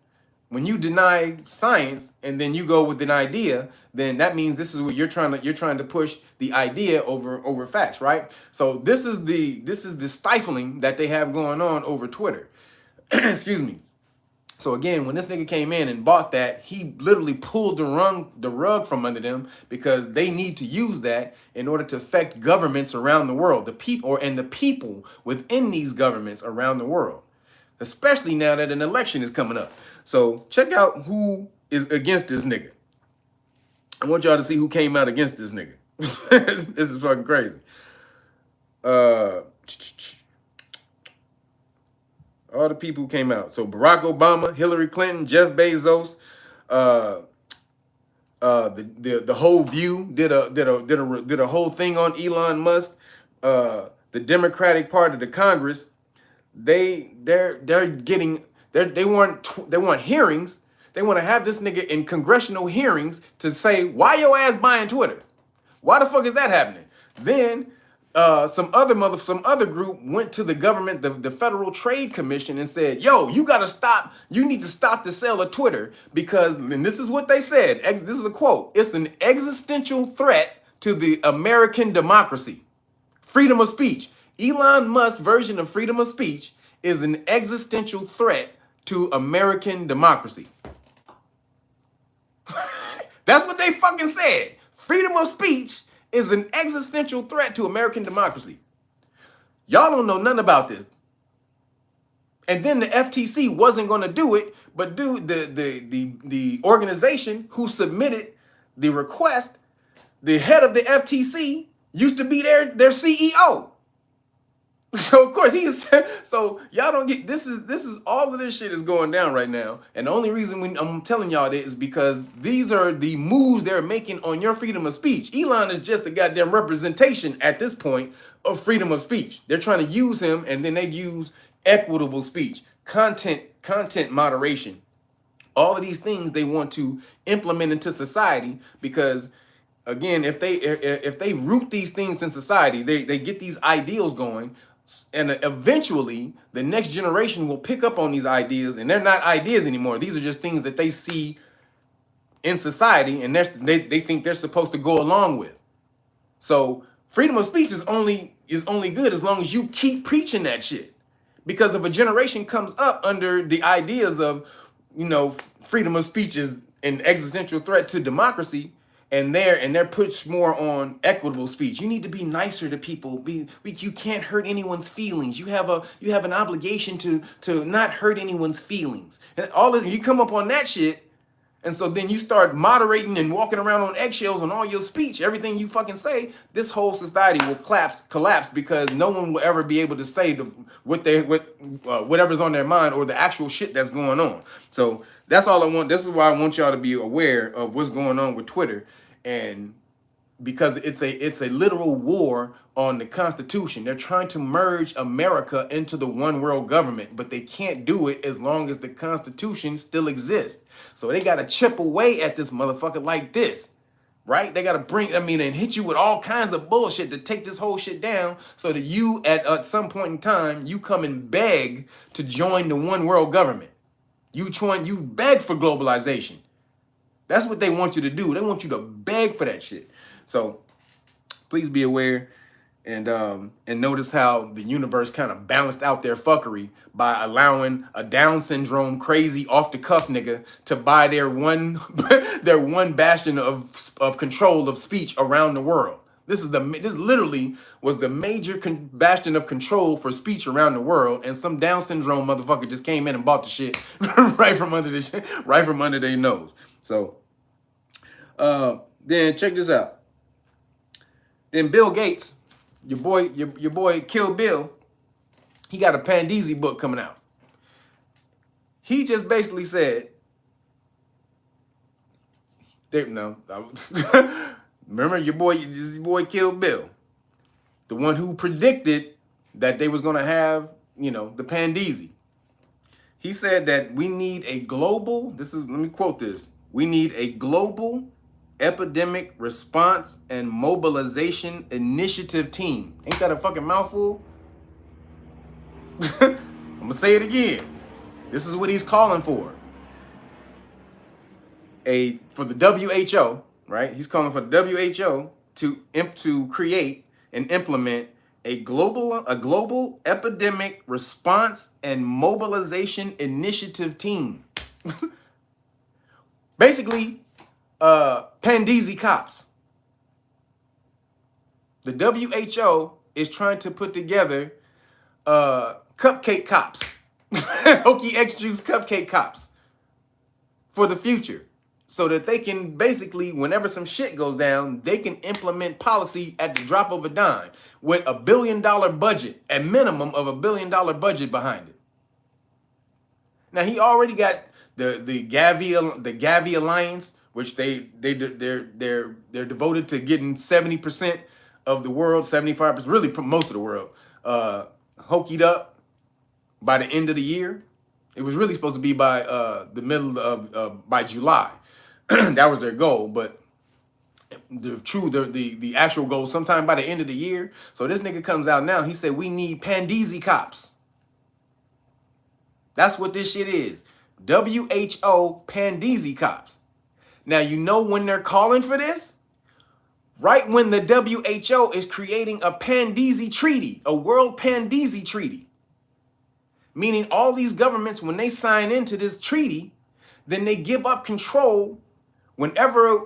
When you deny science and then you go with an idea, then that means this is what you're trying to push the idea over facts, right? So this is the stifling that they have going on over Twitter. Excuse me. So again, when this nigga came in and bought that, he literally pulled the rug from under them, because they need to use that in order to affect governments around the world, the people within these governments around the world, especially now that an election is coming up. So check out who is against this nigga. I want y'all to see who came out against this nigga. This is fucking crazy. All the people who came out. So Barack Obama, Hillary Clinton, Jeff Bezos, the whole View did a whole thing on Elon Musk. The Democratic part of the Congress, they want hearings. They want to have this nigga in congressional hearings to say, why your ass buying Twitter? Why the fuck is that happening? Then some other group went to the government, the Federal Trade Commission, and said, yo, you need to stop the sale of Twitter, because, and this is what they said, this is a quote, it's an existential threat to the American democracy. Freedom of speech. Elon Musk's version of freedom of speech is an existential threat to American democracy. That's what they fucking said. Freedom of speech is an existential threat to American democracy. Y'all don't know nothing about this. And then the FTC wasn't going to do it, but the organization who submitted the request, the head of the FTC used to be their CEO. So of course so y'all don't get, this is all of this shit is going down right now. And the only reason I'm telling y'all that is because these are the moves they're making on your freedom of speech. Elon is just a goddamn representation at this point of freedom of speech. They're trying to use him, and then they use equitable speech, content moderation. All of these things they want to implement into society, because again, if they root these things in society, they get these ideals going, and eventually the next generation will pick up on these ideas, and they're not ideas anymore. These are just things that they see in society, and they think they're supposed to go along with. So freedom of speech is only good as long as you keep preaching that shit. Because if a generation comes up under the ideas of, freedom of speech is an existential threat to democracy, and they're pushed more on equitable speech. You need to be nicer to people. You can't hurt anyone's feelings. You have an obligation to not hurt anyone's feelings. And all of you come up on that shit. And so then you start moderating and walking around on eggshells on all your speech, everything you fucking say. This whole society will collapse because no one will ever be able to say whatever's on their mind or the actual shit that's going on. So that's all I want. This is why I want y'all to be aware of what's going on with Twitter, and because it's a literal war on the Constitution. They're trying to merge America into the one world government, but they can't do it as long as the Constitution still exists. So they got to chip away at this motherfucker like this, right? They got to and hit you with all kinds of bullshit to take this whole shit down, so that you at some point in time, you come and beg to join the one world government. You beg for globalization. That's what they want you to do. They want you to beg for that shit. So please be aware, and notice how the universe kind of balanced out their fuckery by allowing a Down syndrome crazy off the cuff nigga to buy their one bastion of control of speech around the world. This literally was the major bastion of control for speech around the world, and some Down syndrome motherfucker just came in and bought the shit right from under their nose. So then check this out. Then Bill Gates, your boy Kill Bill, he got a Pandeezy book coming out. He just basically said, remember your boy Kill Bill, the one who predicted that they was gonna have, the Pandeezy. He said that we need a global, let me quote this, we need a global epidemic response and mobilization initiative team. Ain't that a fucking mouthful? I'm gonna say it again. This is what he's calling for. For the WHO, right? He's calling for the WHO to create and implement a global epidemic response and mobilization initiative team. Basically, Pandeezy cops. The WHO is trying to put together cupcake cops. Hokey X Juice cupcake cops for the future, so that they can basically, whenever some shit goes down, they can implement policy at the drop of a dime with $1 billion budget, a minimum of $1 billion budget behind it. Now he already got the Gavi Alliance, which they're devoted to getting 70% of the world, 75%, really most of the world, hokied up by the end of the year. It was really supposed to be by the middle of by July. That was their goal, but the actual goal sometime by the end of the year. So this nigga comes out now. He said we need Pandeezy cops. That's what this shit is. WHO Pandeezy cops. Now, when they're calling for this? Right when the WHO is creating a Pandeezy treaty, a world Pandeezy treaty. Meaning all these governments, when they sign into this treaty, then they give up control. Whenever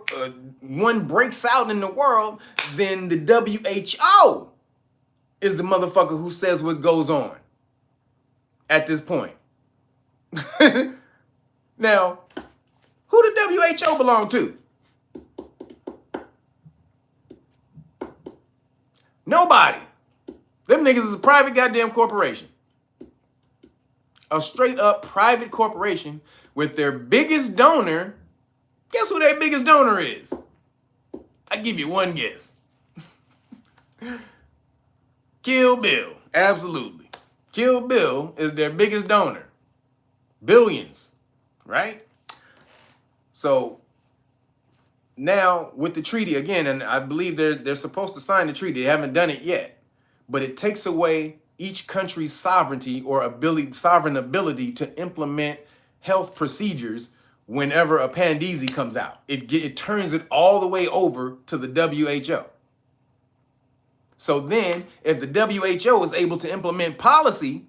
one breaks out in the world, then the WHO is the motherfucker who says what goes on at this point. Now, who the WHO belong to? Nobody. Them niggas is a private goddamn corporation. A straight up private corporation with their biggest donor. Guess who their biggest donor is? I give you one guess. Kill Bill. Absolutely. Kill Bill is their biggest donor. Billions, right? So now with the treaty again, and I believe they're supposed to sign the treaty. They haven't done it yet, but it takes away each country's sovereignty or sovereign ability to implement health procedures whenever a pandemic comes out. It turns it all the way over to the WHO. So then, if the WHO is able to implement policy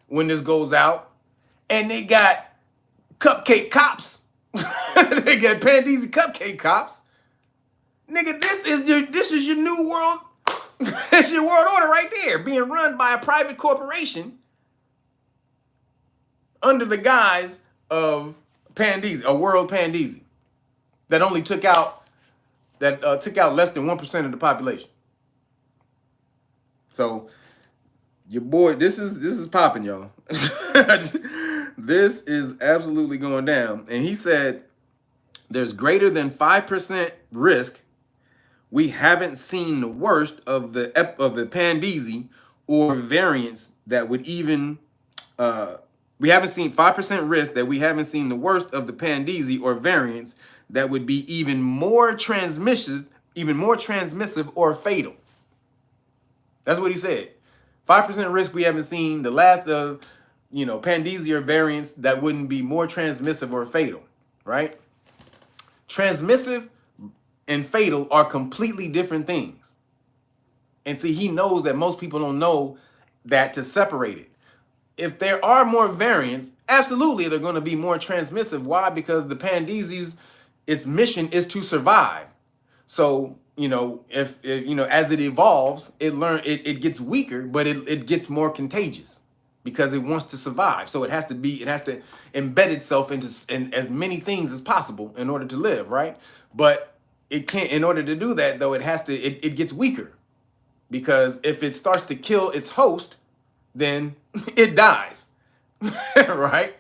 when this goes out, and they got cupcake cops, they got pandemic cupcake cops, nigga, this is your new world. It's your world order right there, being run by a private corporation under the guise of pandemic, a world pandemic that only took out less than 1% of the population. So your boy, this is popping, y'all. This is absolutely going down. And he said there's greater than 5% risk. We haven't seen the worst of the pandemic or variants that would even we haven't seen 5% risk that we haven't seen the worst of the pandemic or variants that would be even more transmissive or fatal. That's what he said. 5% risk we haven't seen the last of, pandemic or variants that wouldn't be more transmissive or fatal, right? Transmissive and fatal are completely different things. And see, he knows that most people don't know that to separate it. If there are more variants, absolutely they're going to be more transmissive. Why? Because the pandemic, its mission is to survive. So, if as it evolves, it gets weaker, but it gets more contagious because it wants to survive. So it has to embed itself in as many things as possible in order to live, right? But it can't. In order to do that, though, it gets weaker, because if it starts to kill its host, then it dies, right?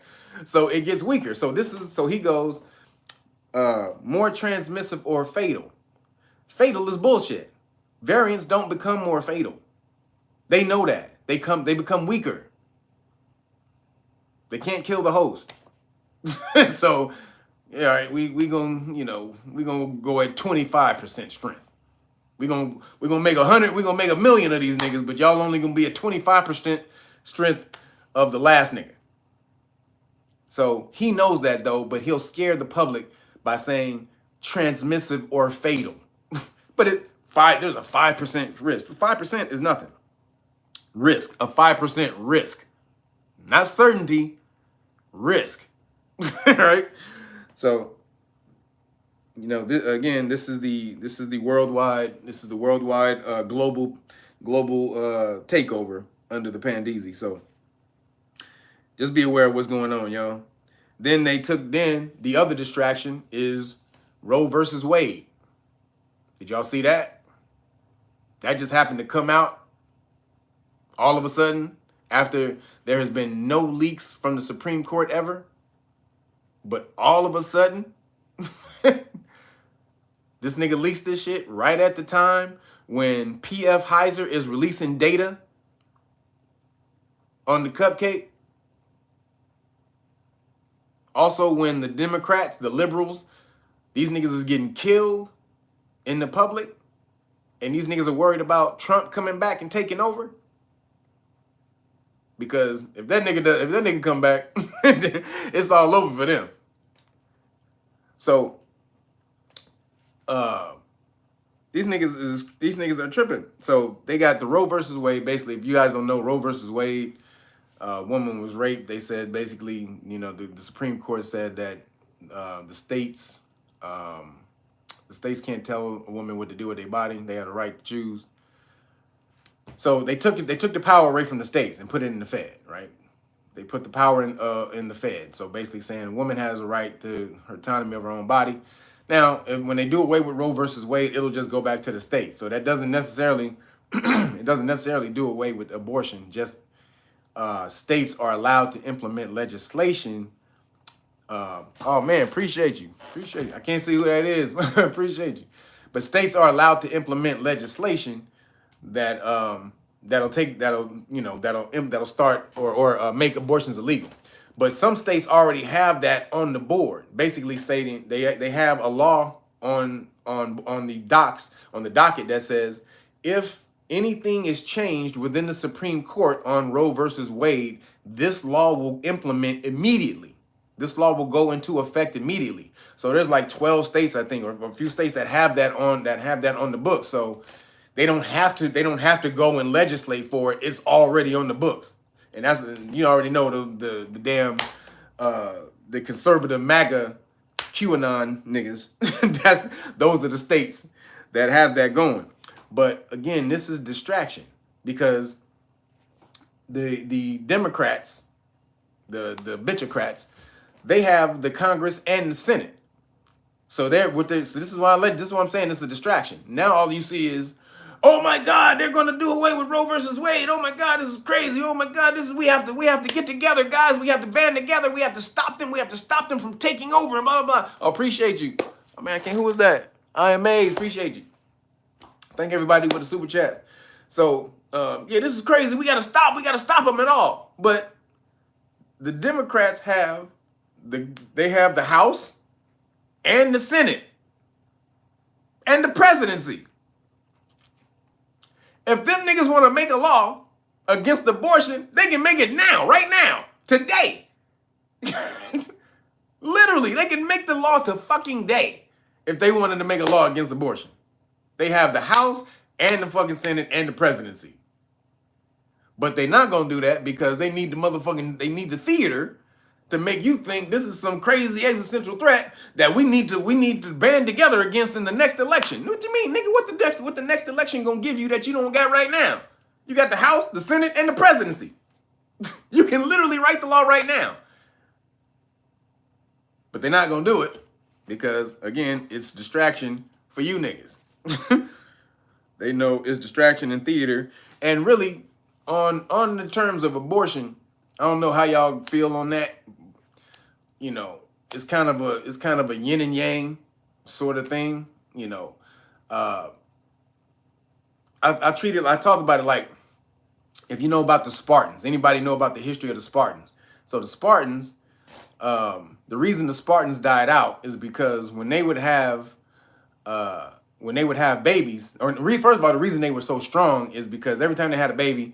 So it gets weaker. So he goes more transmissive or fatal. Fatal is bullshit. Variants don't become more fatal. They know that. They become weaker. They can't kill the host. So, all right, we gonna go at 25% strength. We're gonna make 100, we're gonna make 1 million of these niggas, but y'all only gonna be at 25% strength of the last nigga. So he knows that though, but he'll scare the public by saying transmissive or fatal. But there's a 5% risk. 5% is nothing. Risk, a 5% risk. Not certainty, risk. Right? So, this is the worldwide global takeover under the pandemic. So just be aware of what's going on, y'all. Then the other distraction is Roe versus Wade. Did y'all see that? That just happened to come out all of a sudden after there has been no leaks from the Supreme Court ever. But all of a sudden, this nigga leaks this shit right at the time when PF Hizer is releasing data on the cupcake. Also, when the Democrats, the liberals, these niggas is getting killed in the public, and these niggas are worried about Trump coming back and taking over. Because if that nigga come back, it's all over for them. So these niggas are tripping. So they got the Roe versus Wade. Basically, if you guys don't know, Roe versus Wade, woman was raped. They said basically, the Supreme Court said that the states can't tell a woman what to do with their body. They have a right to choose. So they took the power away from the states and put it in the Fed, right? They put the power in the Fed. So basically saying a woman has a right to her autonomy of her own body. Now, when they do away with Roe versus Wade, it'll just go back to the states. So that doesn't necessarily do away with abortion. Just states are allowed to implement legislation. Oh man, appreciate you. I can't see who that is, but appreciate you. But states are allowed to implement legislation that that'll start or make abortions illegal. But some states already have that on the board, basically stating they have a law on the docket that says if anything is changed within the Supreme Court on Roe versus Wade, this law will implement immediately. This law will go into effect immediately. So there's like 12 states, I think, or a few states that have that on the books. So they don't have to go and legislate for it. It's already on the books. And that's, you already know, the damn the conservative MAGA QAnon niggas. Those are the states that have that going. But again, this is distraction because the Democrats, the bitchocrats, they have the Congress and the Senate. So this is why I'm saying it's a distraction. Now all you see is, oh my God, they're gonna do away with Roe versus Wade. Oh my God, this is crazy. Oh my God, we have to get together, guys. We have to band together. We have to stop them. We have to stop them from taking over and blah blah blah. Oh, appreciate you. Oh man, who was that? I am amazed. Appreciate you. Thank everybody with the super chat. So yeah, this is crazy. We gotta stop them at all. But the Democrats have the House and the Senate and the presidency. If them niggas want to make a law against abortion, they can make it now, right now, today. Literally, they can make the law to fucking day if they wanted to make a law against abortion. They have the House and the fucking Senate and the presidency. But they're not going to do that because they need the theater to make you think this is some crazy existential threat that we need to band together against in the next election. What you mean, nigga? What the next election gonna give you that you don't got right now? You got the House, the Senate, and the presidency. You can literally write the law right now. But they're not gonna do it because, again, it's distraction for you niggas. They know it's distraction and theater. And really, on the terms of abortion, I don't know how y'all feel on that. You know, it's kind of a yin and yang sort of thing. You know, I talk about it like, if you know about the Spartans, anybody know about the history of the Spartans? So the Spartans, the reason the Spartans died out is because when they would have babies, or first of all, the reason they were so strong is because every time they had a baby,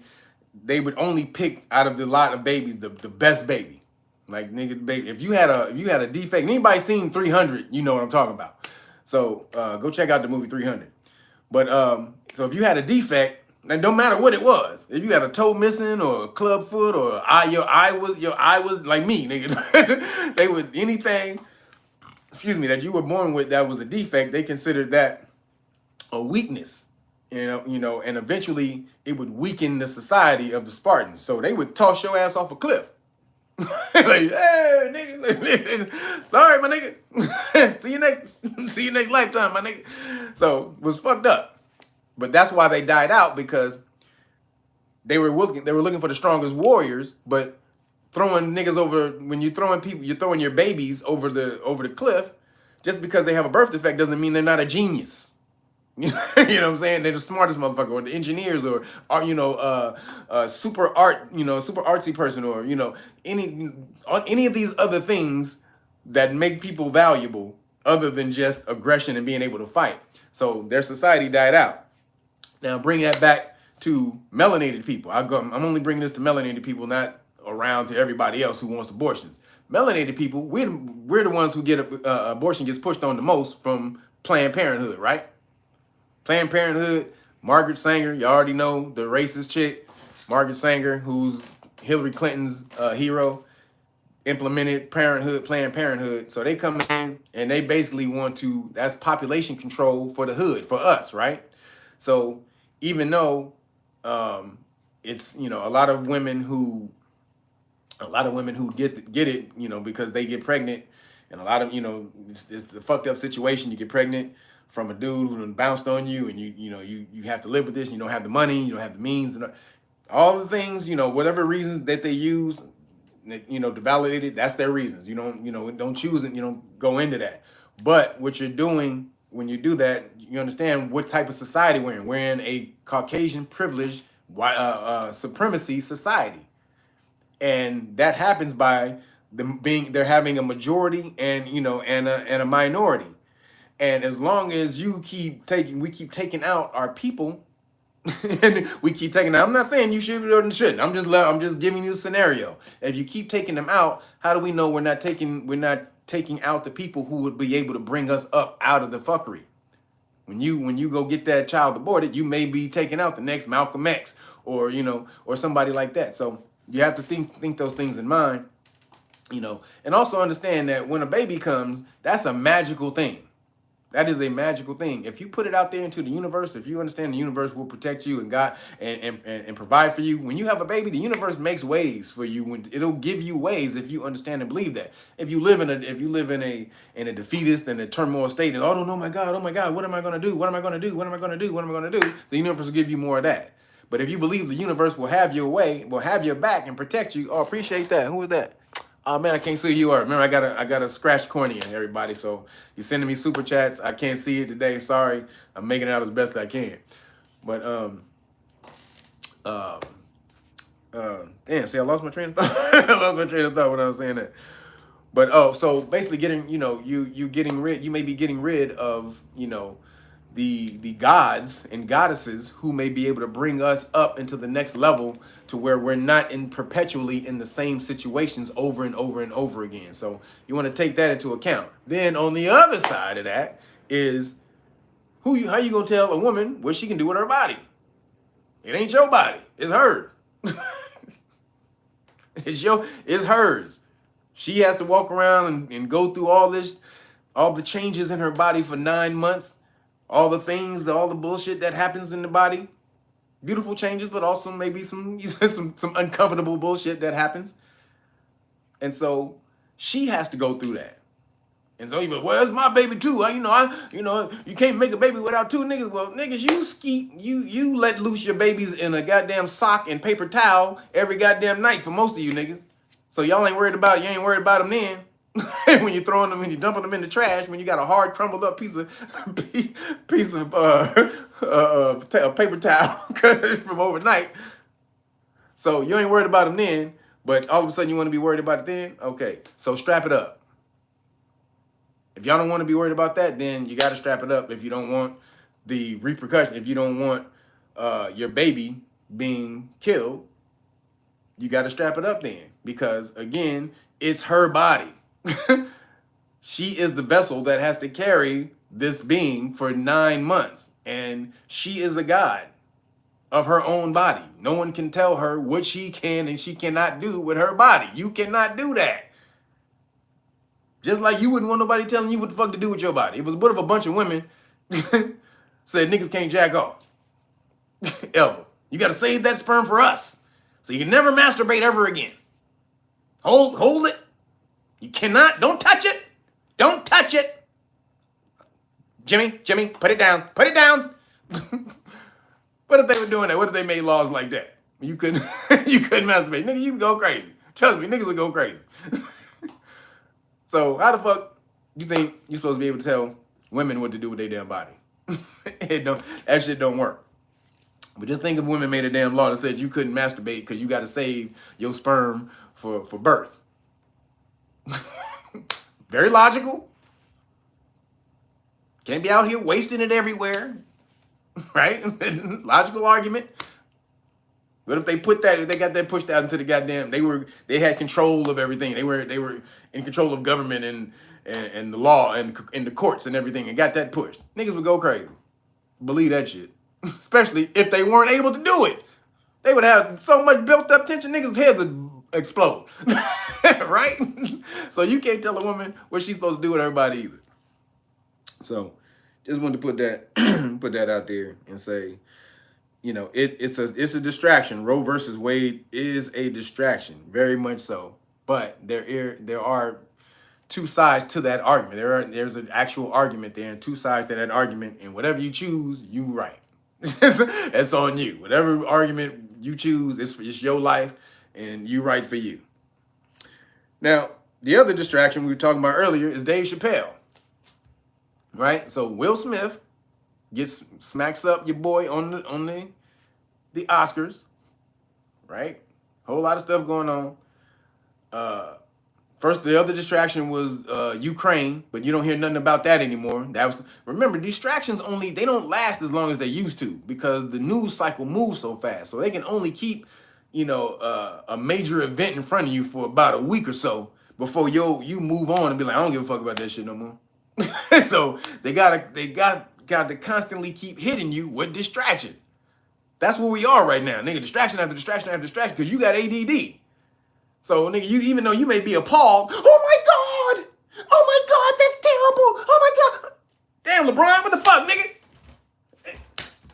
they would only pick out of the lot of babies the best baby. Like, nigga, baby, if you had a defect, anybody seen 300, you know what I'm talking about. So go check out the movie 300. But so if you had a defect, and no matter what it was, if you had a toe missing or a club foot or your eye was like me, nigga, they would anything, that you were born with that was a defect, they considered that a weakness. You know, and eventually it would weaken the society of the Spartans. So they would toss your ass off a cliff. Like, hey, nigga, sorry, my nigga. see you next lifetime, my nigga. So it was fucked up. But that's why they died out, because they were looking for the strongest warriors, but throwing niggas over, when you're throwing your babies over the cliff, just because they have a birth defect doesn't mean they're not a genius. You know what I'm saying? They're the smartest motherfucker, or the engineers, or super artsy person, or any of these other things that make people valuable, other than just aggression and being able to fight. So their society died out. Now bring that back to melanated people. I'm only bringing this to melanated people, not around to everybody else who wants abortions. Melanated people, we're the ones who get abortion gets pushed on the most from Planned Parenthood, right? Planned Parenthood, Margaret Sanger, you already know, the racist chick, Margaret Sanger, who's Hillary Clinton's hero, implemented Planned Parenthood. So they come in and they basically that's population control for the hood, for us, right? So even though it's, a lot of women who get it, because they get pregnant, and a lot of, it's a fucked up situation. You get pregnant from a dude who bounced on you, and you have to live with this, and you don't have the money, you don't have the means, and all the things, whatever reasons that they use, to validate it, that's their reasons. You don't choose it, you don't go into that. But what you're doing when you do that, you understand what type of society we're in. We're in a Caucasian privileged supremacy society. And that happens by they're having a majority and a minority. And as long as we keep taking out our people, and we keep taking them. I'm not saying you should or shouldn't. I'm just giving you a scenario. If you keep taking them out, how do we know we're not taking out the people who would be able to bring us up out of the fuckery? When you go get that child aborted, you may be taking out the next Malcolm X or or somebody like that. So you have to think those things in mind, and also understand that when a baby comes, that's a magical thing. That is a magical thing. If you put it out there into the universe, if you understand the universe will protect you and God and provide for you, when you have a baby, the universe makes ways for you. It'll give you ways if you understand and believe that. If you live in a defeatist and a turmoil state and oh my God, what am I gonna do? What am I gonna do? What am I gonna do? What am I gonna do? The universe will give you more of that. But if you believe the universe will have your way, will have your back and protect you, appreciate that. Who is that? Oh man, I can't see who you are. Remember, I got a scratched cornea, everybody. So you're sending me super chats. I can't see it today. Sorry. I'm making it out as best I can. But damn, see, I lost my train of thought. I lost my train of thought when I was saying that. But so basically getting, you may be getting rid of, the gods and goddesses who may be able to bring us up into the next level to where we're not perpetually in the same situations over and over and over again. So you want to take that into account. Then on the other side of that is how you gonna tell a woman what she can do with her body? It ain't your body, it's hers. It's hers. She has to walk around and go through all the changes in her body for 9 months. All the things, all the bullshit that happens in the body. Beautiful changes, but also maybe some uncomfortable bullshit that happens. And so she has to go through that. And so you be, well, it's my baby too. You can't make a baby without two niggas. Well, niggas, you let loose your babies in a goddamn sock and paper towel every goddamn night for most of you niggas. So y'all ain't worried about them then. When you're throwing them and you're dumping them in the trash, when you got a hard crumbled up piece of paper towel from overnight. So you ain't worried about them then, but all of a sudden you want to be worried about it then? Okay, so strap it up. If y'all don't want to be worried about that, then you got to strap it up if you don't want the repercussion. If you don't want your baby being killed, you got to strap it up then. Because, again, it's her body. She is the vessel that has to carry this being for 9 months. And she is a god of her own body. No one can tell her what she can and she cannot do with her body. You cannot do that. Just like you wouldn't want nobody telling you what the fuck to do with your body. If it was what if a bunch of women said niggas can't jack off. Ever. You got to save that sperm for us. So you can never masturbate ever again. Hold it. You cannot. Don't touch it. Don't touch it. Jimmy, put it down. Put it down. What if they were doing that? What if they made laws like that? You couldn't masturbate. Nigga, you can go crazy. Trust me, niggas would go crazy. So how the fuck you think you're supposed to be able to tell women what to do with their damn body? That shit don't work. But just think if women made a damn law that said you couldn't masturbate because you got to save your sperm for birth. Very logical. Can't be out here wasting it everywhere. Right? Logical argument. What if they got that pushed out into the goddamn, they had control of everything. They were in control of government and the law and the courts and everything and got that pushed. Niggas would go crazy. Believe that shit. Especially if they weren't able to do it. They would have so much built up tension, niggas' heads would explode. Right? So you can't tell a woman what she's supposed to do with her body either. So just wanted to put that out there and say, it's a distraction. Roe versus Wade is a distraction, very much so. But there are two sides to that argument. There's an actual argument there and two sides to that argument. And whatever you choose, you right. That's on you. Whatever argument you choose, it's your life and you right for you. Now, the other distraction we were talking about earlier is Dave Chappelle. Right? So Will Smith smacks up your boy on the Oscars. Right? Whole lot of stuff going on. First, the other distraction was Ukraine, but you don't hear nothing about that anymore. That was, remember, distractions only, they don't last as long as they used to because the news cycle moves so fast. So they can only keep, you know, a major event in front of you for about a week or so before you move on and be like, I don't give a fuck about that shit no more. So they got to constantly keep hitting you with distraction. That's where we are right now, nigga. Distraction after distraction after distraction because you got ADD. So, nigga, you, even though you may be appalled, oh my God, that's terrible. Oh my God. Damn, LeBron, what the fuck, nigga?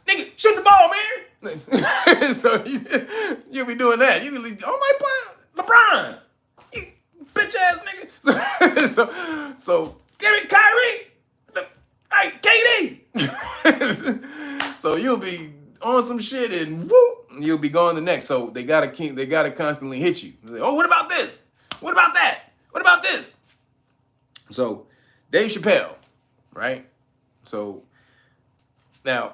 Nigga, shoot the ball, man. So you'll be doing that. You be like, oh my God, LeBron, you bitch ass nigga. so give it, Kyrie. Hey, KD. So you'll be on some shit and whoop, you'll be going the next. So they gotta constantly hit you. Like, oh, what about this? What about that? What about this? So Dave Chappelle, right? So now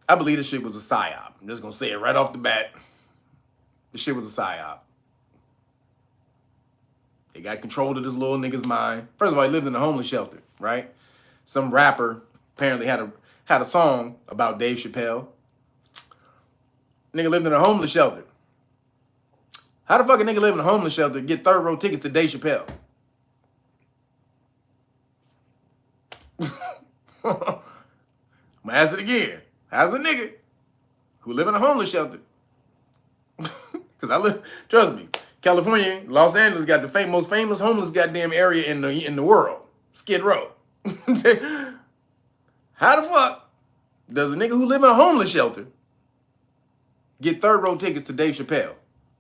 I believe this shit was a psyop. I'm just gonna say it right off the bat. This shit was a psyop. They got control of this little nigga's mind. First of all, he lived in a homeless shelter, right? Some rapper apparently had a song about Dave Chappelle. Nigga lived in a homeless shelter. How the fuck a nigga live in a homeless shelter get third row tickets to Dave Chappelle? I'm gonna ask it again. How's a nigga who live in a homeless shelter? Because trust me, California, Los Angeles got the most famous homeless goddamn area in the world. Skid Row. How the fuck does a nigga who live in a homeless shelter get third row tickets to Dave Chappelle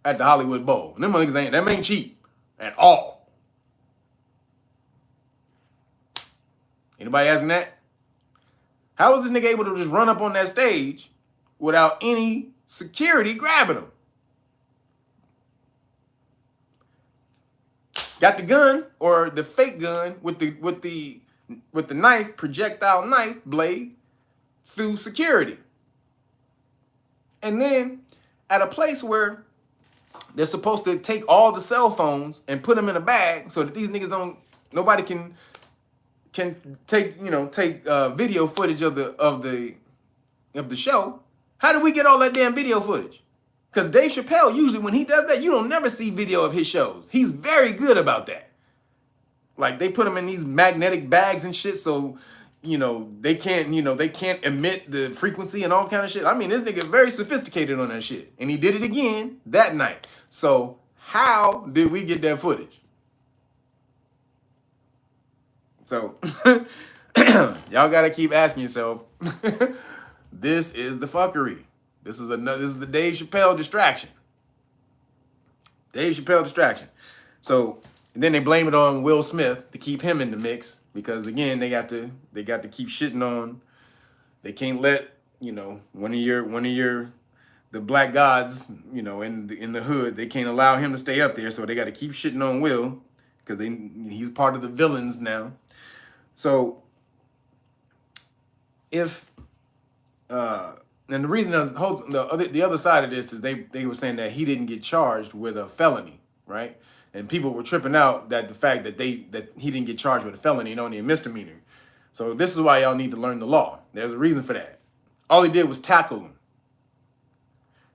at the Hollywood Bowl? And them niggas ain't cheap at all. Anybody asking that? How was this nigga able to just run up on that stage without any security grabbing him? Got the gun or the fake gun with the knife, projectile knife blade through security. And then at a place where they're supposed to take all the cell phones and put them in a bag so that these niggas nobody can take video footage of the show. How do we get all that damn video footage? Because Dave Chappelle, usually when he does that, you don't never see video of his shows. He's very good about that. Like, they put him in these magnetic bags and shit, so, they can't emit the frequency and all kind of shit. I mean, this nigga very sophisticated on that shit. And he did it again that night. So how did we get that footage? So y'all gotta keep asking yourself, this is the fuckery. This is the Dave Chappelle distraction. Dave Chappelle distraction. So then they blame it on Will Smith to keep him in the mix because again they got to keep shitting on. They can't let one of your the black gods in the hood. They can't allow him to stay up there, so they got to keep shitting on Will because he's part of the villains now. So if and the reason the other side of this is they were saying that he didn't get charged with a felony, right? And people were tripping out that the fact that he didn't get charged with a felony and only a misdemeanor. So this is why y'all need to learn the law. There's a reason for that. All he did was tackle him.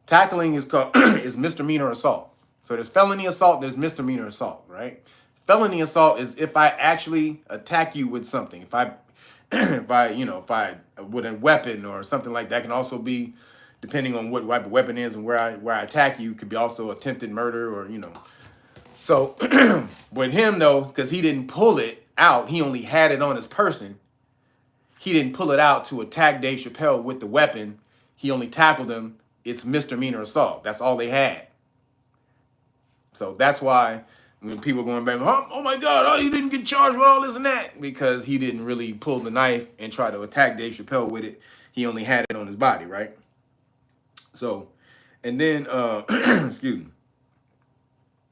Tackling is called is misdemeanor assault. So there's felony assault, there's misdemeanor assault, right? Felony assault is if I actually attack you with something. If I with a weapon or something like that, can also be, depending on what type of weapon is and where I attack you, could be also attempted murder or So with him though, because he didn't pull it out, he only had it on his person. He didn't pull it out to attack Dave Chappelle with the weapon. He only tackled him. It's misdemeanor assault. That's all they had. So that's why when people are going back, oh my God, you didn't get charged with all this and that, because he didn't really pull the knife and try to attack Dave Chappelle with it. He only had it on his body, right? So, and then, excuse me.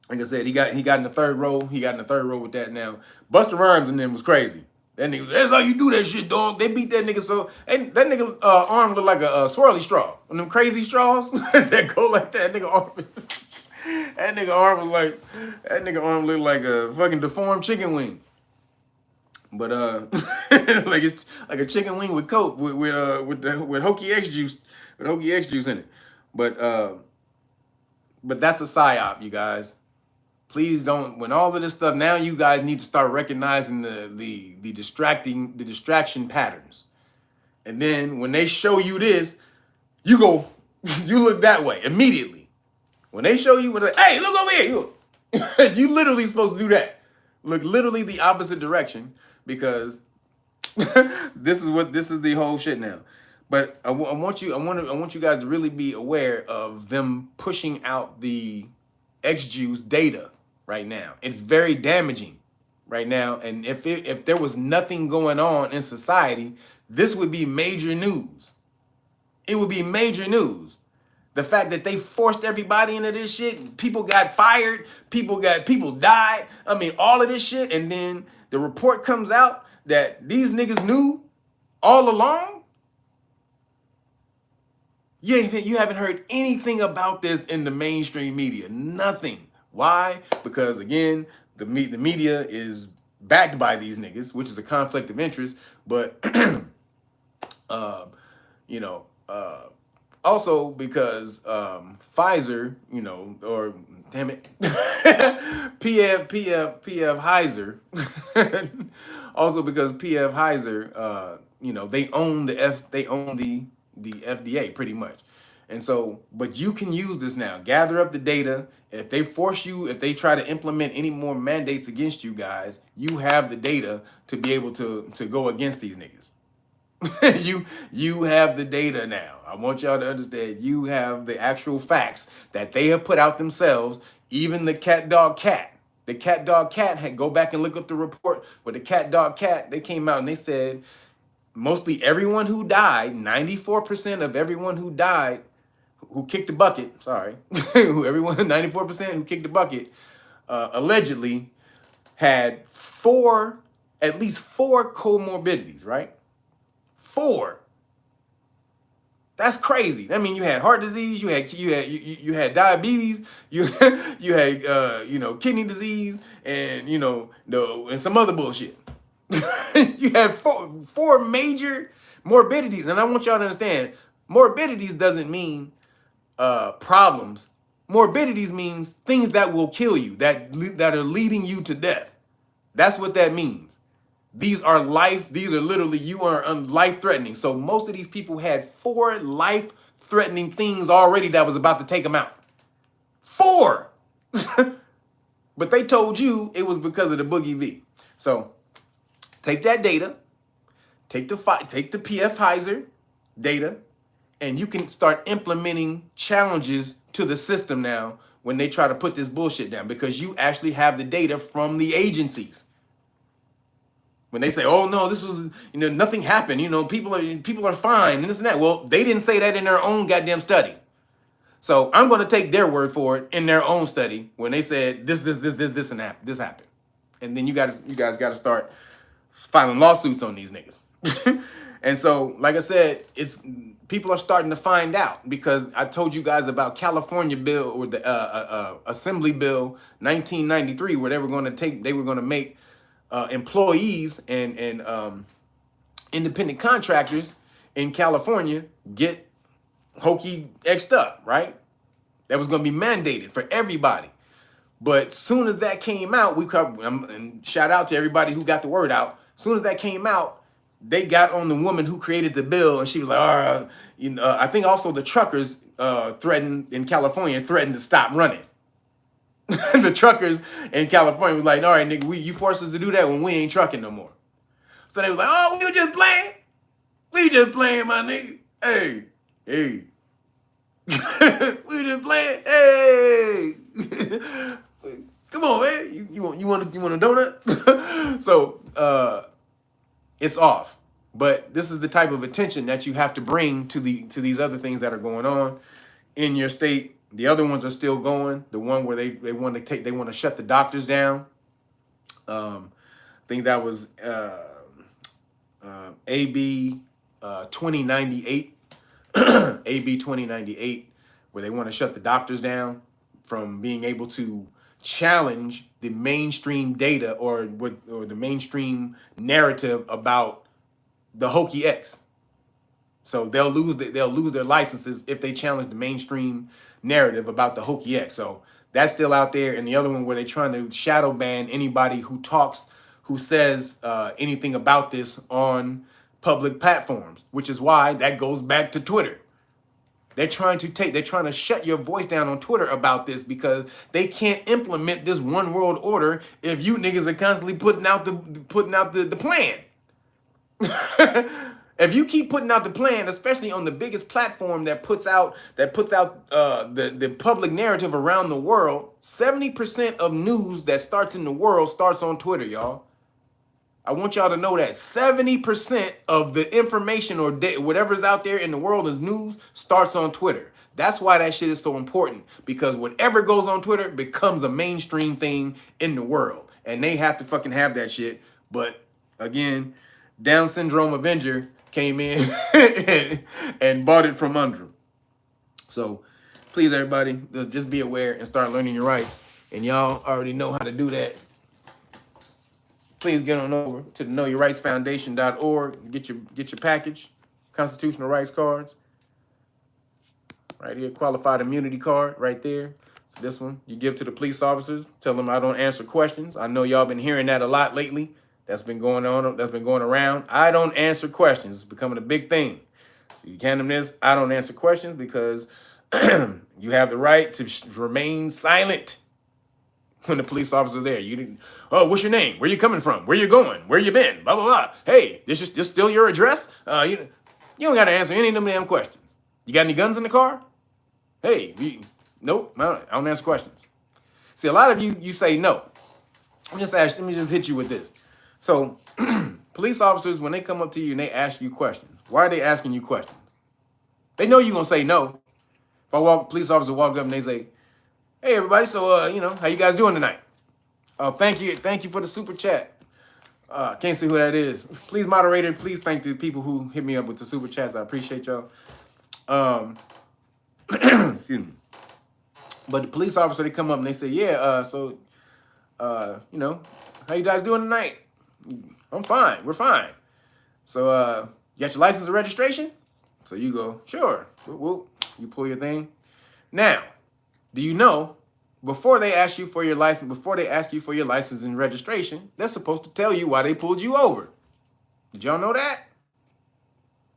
Like I said, he got in the third row. He got in the third row with that now. Busta Rhymes and them was crazy. That nigga, that's how you do that shit, dog. They beat that nigga so, and that nigga arm looked like a swirly straw. One of them crazy straws that go like that, nigga arm. That nigga arm was like, that nigga arm looked like a fucking deformed chicken wing. But like it's like a chicken wing with coke with Hokey X juice, with Hokey X juice in it. But that's a psyop, you guys. Please don't. When all of this stuff, now you guys need to start recognizing the distraction patterns. And then when they show you this, you go, you look that way immediately. When they show you, when like, hey, look over here, you literally supposed to do that. Look literally the opposite direction, because this is the whole shit now. But I want you guys to really be aware of them pushing out the X juice data right now. It's very damaging right now. And if there was nothing going on in society, this would be major news. It would be major news. The fact that they forced everybody into this shit, people got fired, people died. I mean, all of this shit, and then the report comes out that these niggas knew all along. You haven't heard anything about this in the mainstream media. Nothing. Why? Because again, the media is backed by these niggas, which is a conflict of interest. But also because Pfizer, or damn it, PF Hizer. Also because PF Hizer, they own the FDA pretty much. And so, but you can use this now. Gather up the data. If they force you, if they try to implement any more mandates against you guys, you have the data to be able to go against these niggas. you have the data now. I want y'all to understand, you have the actual facts that they have put out themselves. Even the cat dog cat had, go back and look up the report with the cat dog cat. They came out and they said mostly everyone who died, 94% of everyone who died, who kicked the bucket, sorry, 94% who kicked the bucket, allegedly had at least four comorbidities, right? 4. That's crazy. I mean, you had heart disease, you had diabetes, you had kidney disease, and and some other bullshit. You had four major morbidities, and I want y'all to understand, morbidities doesn't mean problems. Morbidities means things that will kill you, that are leading you to death. That's what that means. These are literally, you are life-threatening. So most of these people had 4 life-threatening things already that was about to take them out. 4! But they told you it was because of the Boogie V. So take that data, take the PF Hizer data, and you can start implementing challenges to the system now when they try to put this bullshit down, because you actually have the data from the agencies. When they say, oh no, this was, nothing happened, people are fine and this and that. Well, they didn't say that in their own goddamn study. So I'm going to take their word for it in their own study when they said this and that, this happened. And then you guys got to start filing lawsuits on these niggas. And so, like I said, people are starting to find out, because I told you guys about California bill, or the Assembly Bill 1993, where they were going to make employees and independent contractors in California get hokey X'd up, right? That was going to be mandated for everybody. But soon as that came out, and shout out to everybody who got the word out. Soon as that came out, they got on the woman who created the bill, and she was like, I think also the truckers in California threatened to stop running. The truckers in California was like, all right, nigga, you forced us to do that when we ain't trucking no more. So they was like, oh, we were just playing. We just playing, my nigga. Hey. We were just playing. Hey. Come on, man. You want a donut? So it's off. But this is the type of attention that you have to bring to these other things that are going on in your state. The other ones are still going. The one where they want to shut the doctors down. I think that was AB 2098. AB 2098, where they want to shut the doctors down. being able to challenge the mainstream data or the mainstream narrative about the Hokey X. So they'll lose their licenses if they challenge the mainstream narrative about the Hokey X. So that's still out there. And the other one where they're trying to shadow ban anybody who says anything about this on public platforms, which is why that goes back to Twitter. They're trying to shut your voice down on Twitter about this because they can't implement this one world order if you niggas are constantly putting out the plan. If you keep putting out the plan, especially on the biggest platform that puts out the public narrative around the world, 70% of news that starts in the world starts on Twitter, y'all. I want y'all to know that 70% of the information or whatever's out there in the world as news starts on Twitter. That's why that shit is so important, because whatever goes on Twitter becomes a mainstream thing in the world, and they have to fucking have that shit. But again, Down Syndrome Avenger came in and bought it from under them. So please, everybody, just be aware and start learning your rights. And y'all already know how to do that. Please get on over to the knowyourrightsfoundation.org. Get your package, constitutional rights cards. Right here, qualified immunity card right there. So this one you give to the police officers. Tell them I don't answer questions. I know y'all been hearing that a lot lately. That's been going on. That's been going around. I don't answer questions. It's becoming a big thing. So you hand them this. I don't answer questions because you have the right to remain silent when the police officer there. You didn't. Oh, what's your name? Where you coming from? Where you going? Where you been? Blah blah blah. Hey, this still your address? You don't got to answer any of them damn questions. You got any guns in the car? Hey, nope. I don't answer questions. See, a lot of you say no. Let me just hit you with this. So, police officers, when they come up to you and they ask you questions, why are they asking you questions? They know you're going to say no. If police officer walk up and they say, hey, everybody, so, how you guys doing tonight? Thank you for the super chat. Can't see who that is. Please, moderator, please thank the people who hit me up with the super chats. I appreciate y'all. Excuse me. But the police officer, they come up and they say, yeah, how you guys doing tonight? I'm fine. We're fine. So, you got your license and registration? So you go, sure. Well, you pull your thing. Now, do you know, before they ask you for your license and registration, they're supposed to tell you why they pulled you over. Did y'all know that?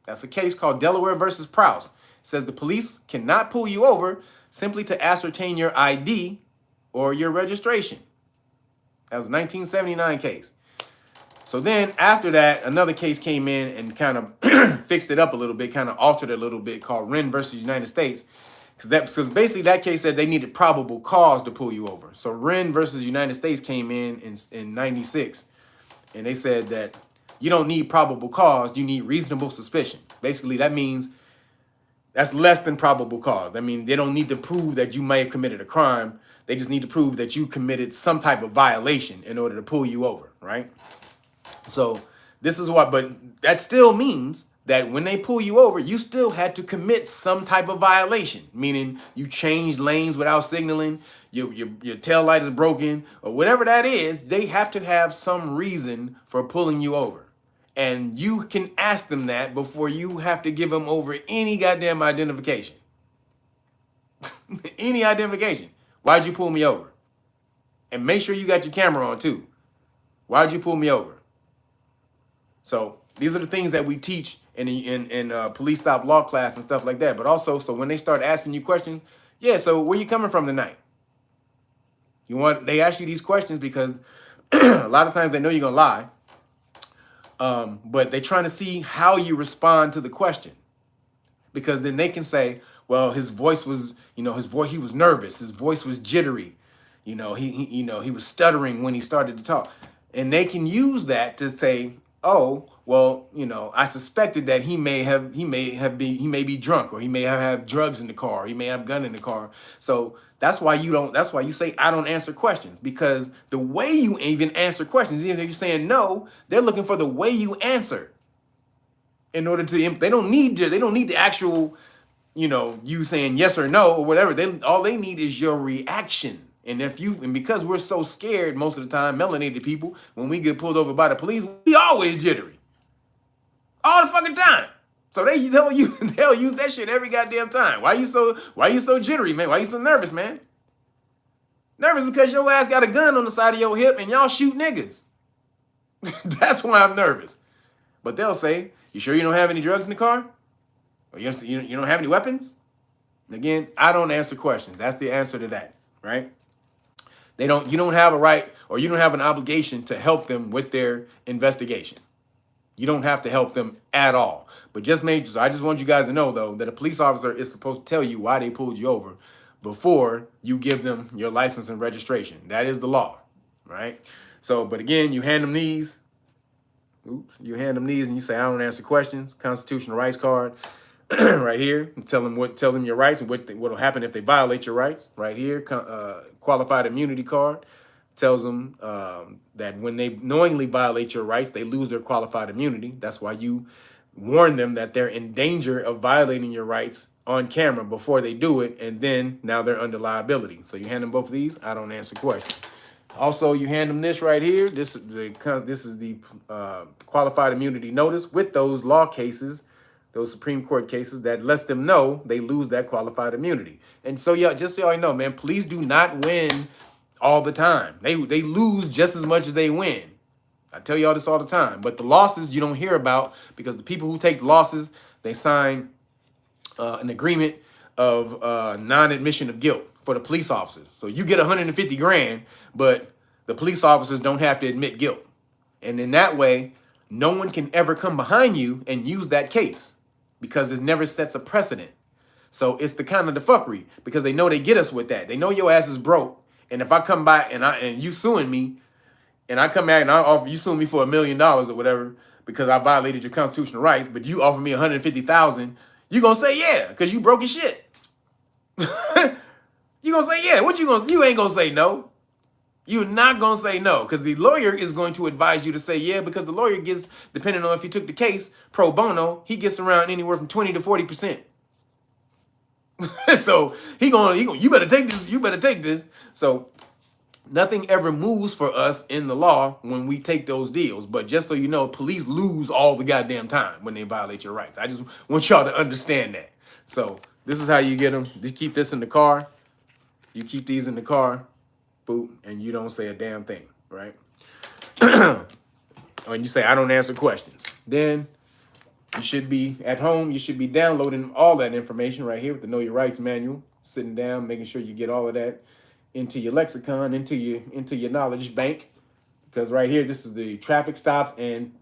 That's a case called Delaware versus Prowse. It says the police cannot pull you over simply to ascertain your ID or your registration. That was a 1979 case. So then after that, another case came in and kind of fixed it up a little bit, kind of altered it a little bit, called Wren versus United States. Because basically that case said they needed probable cause to pull you over. So Wren versus United States came in 96. And they said that you don't need probable cause, you need reasonable suspicion. Basically, that means that's less than probable cause. I mean, they don't need to prove that you may have committed a crime. They just need to prove that you committed some type of violation in order to pull you over, right? So this is what, but that still means that when they pull you over, you still had to commit some type of violation, meaning you changed lanes without signaling, your tail light is broken, or whatever that is. They have to have some reason for pulling you over. And you can ask them that before you have to give them over any goddamn identification. Any identification. Why'd you pull me over? And make sure you got your camera on too. Why'd you pull me over? So these are the things that we teach in police stop law class and stuff like that. But also, so when they start asking you questions, yeah, so where you coming from tonight? They ask you these questions because a lot of times they know you're gonna lie. But they're trying to see how you respond to the question. Because then they can say, well, his voice was, he was nervous. His voice was jittery. He was stuttering when he started to talk. And they can use that to say, oh, well, I suspected that he may be drunk, or he may have drugs in the car, or he may have a gun in the car. So that's why you say, I don't answer questions, because the way you even answer questions, even if you're saying no, they're looking for the way you answer in order to, they don't need the actual, you know, you saying yes or no or whatever. All they need is your reaction. And because we're so scared most of the time, melanated people, when we get pulled over by the police, we always jittery. All the fucking time. So they'll use that shit every goddamn time. Why you so jittery, man? Why you so nervous, man? Nervous because your ass got a gun on the side of your hip and y'all shoot niggas. That's why I'm nervous. But they'll say, you sure you don't have any drugs in the car? Or you don't have any weapons? And again, I don't answer questions. That's the answer to that, right? You don't have a right or you don't have an obligation to help them with their investigation. You don't have to help them at all. But I just want you guys to know, though, that a police officer is supposed to tell you why they pulled you over before you give them your license and registration. That is the law, right? So, but again, you hand them these. You hand them these and you say, I don't answer questions. Constitutional rights card right here. And tell them your rights and what will happen if they violate your rights. Right here, qualified immunity card. Tells them that when they knowingly violate your rights, they lose their qualified immunity. That's why you warn them that they're in danger of violating your rights on camera before they do it, and then now they're under liability. So you hand them both of these. I don't answer questions. Also, you hand them this right here. This is the qualified immunity notice with those law cases, those Supreme Court cases that lets them know they lose that qualified immunity. And so, yeah, just so y'all know, man, police do not win all the time. They lose just as much as they win. I tell y'all this all the time. But the losses you don't hear about because the people who take the losses, they sign an agreement of non-admission of guilt for the police officers. So you get 150 grand, but the police officers don't have to admit guilt. And in that way, no one can ever come behind you and use that case because it never sets a precedent. So it's the kind of the fuckery because they know they get us with that. They know your ass is broke. And if I come by and you suing me, and I come back and I offer you suing me for $1 million or whatever because I violated your constitutional rights, but you offer me 150,000, you gonna say yeah because you broke your shit. You gonna say yeah. You ain't gonna say no. You're not gonna say no because the lawyer is going to advise you to say yeah because the lawyer gets, depending on if you took the case pro bono, he gets around anywhere from 20 to 40%. So you better take this. You better take this. So nothing ever moves for us in the law when we take those deals. But just so you know, police lose all the goddamn time when they violate your rights. I just want y'all to understand that. So this is how you get them. You keep this in the car. You keep these in the car, boop, and you don't say a damn thing, right? When you say, I don't answer questions, then you should be at home. You should be downloading all that information right here with the Know Your Rights manual, sitting down, making sure you get all of that into your lexicon, into your knowledge bank. Because right here, this is the traffic stops and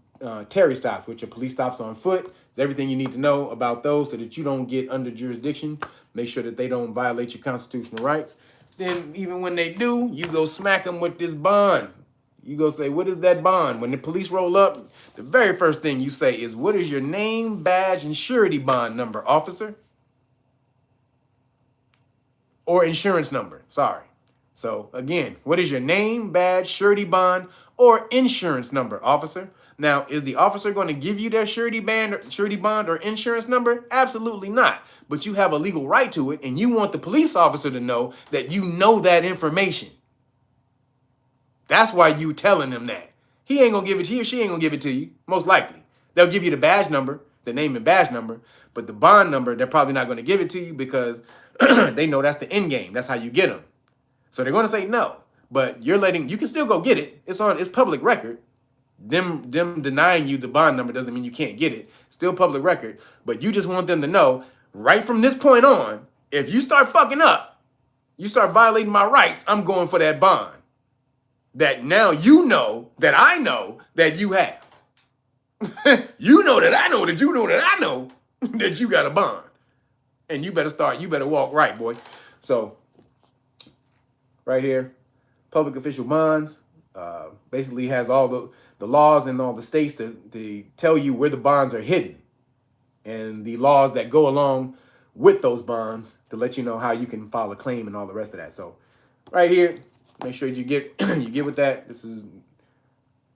Terry stops, which are police stops on foot. It's everything you need to know about those so that you don't get under jurisdiction. Make sure that they don't violate your constitutional rights. Then even when they do, you go smack them with this bond. You go say, what is that bond? When the police roll up, the very first thing you say is, what is your name, badge, and surety bond number, officer? Or insurance number, sorry. So again, what is your name, badge, surety bond, or insurance number, officer? Now, is the officer going to give you their surety bond, or insurance number? Absolutely not. But you have a legal right to it, and you want the police officer to know that you know that information. That's why you telling them that. He ain't going to give it to you, she ain't going to give it to you, most likely. They'll give you the badge number, the name and badge number, but the bond number, they're probably not going to give it to you because they know that's the end game. That's how you get them. So they're going to say no, but you can still go get it. It's public record. Them denying you the bond number doesn't mean you can't get it. Still public record, but you just want them to know right from this point on, if you start fucking up, you start violating my rights, I'm going for that bond. That now you know that I know that you have. You know that I know that you know that I know that you got a bond. And you better walk right, boy. So right here, public official bonds, basically has all the laws in all the states to tell you where the bonds are hidden and the laws that go along with those bonds to let you know how you can file a claim and all the rest of that. So right here, make sure you get you get with that. This is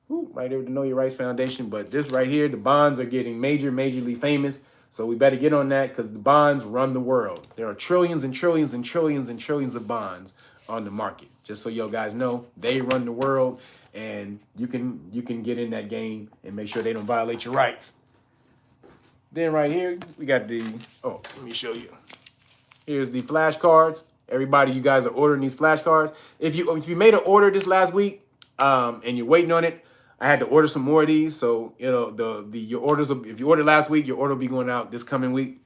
right here with the Know Your Rights Foundation. But this right here, the bonds are getting majorly famous. So we better get on that because the bonds run the world. There are trillions and trillions and trillions and trillions of bonds on the market. Just so y'all guys know, they run the world, and you can get in that game and make sure they don't violate your rights. Then right here, we got the, oh, let me show you. Here's the flashcards. Everybody, you guys are ordering these flashcards. If you made an order this last week and you're waiting on it, I had to order some more of these. So your orders, if you ordered last week, your order will be going out this coming week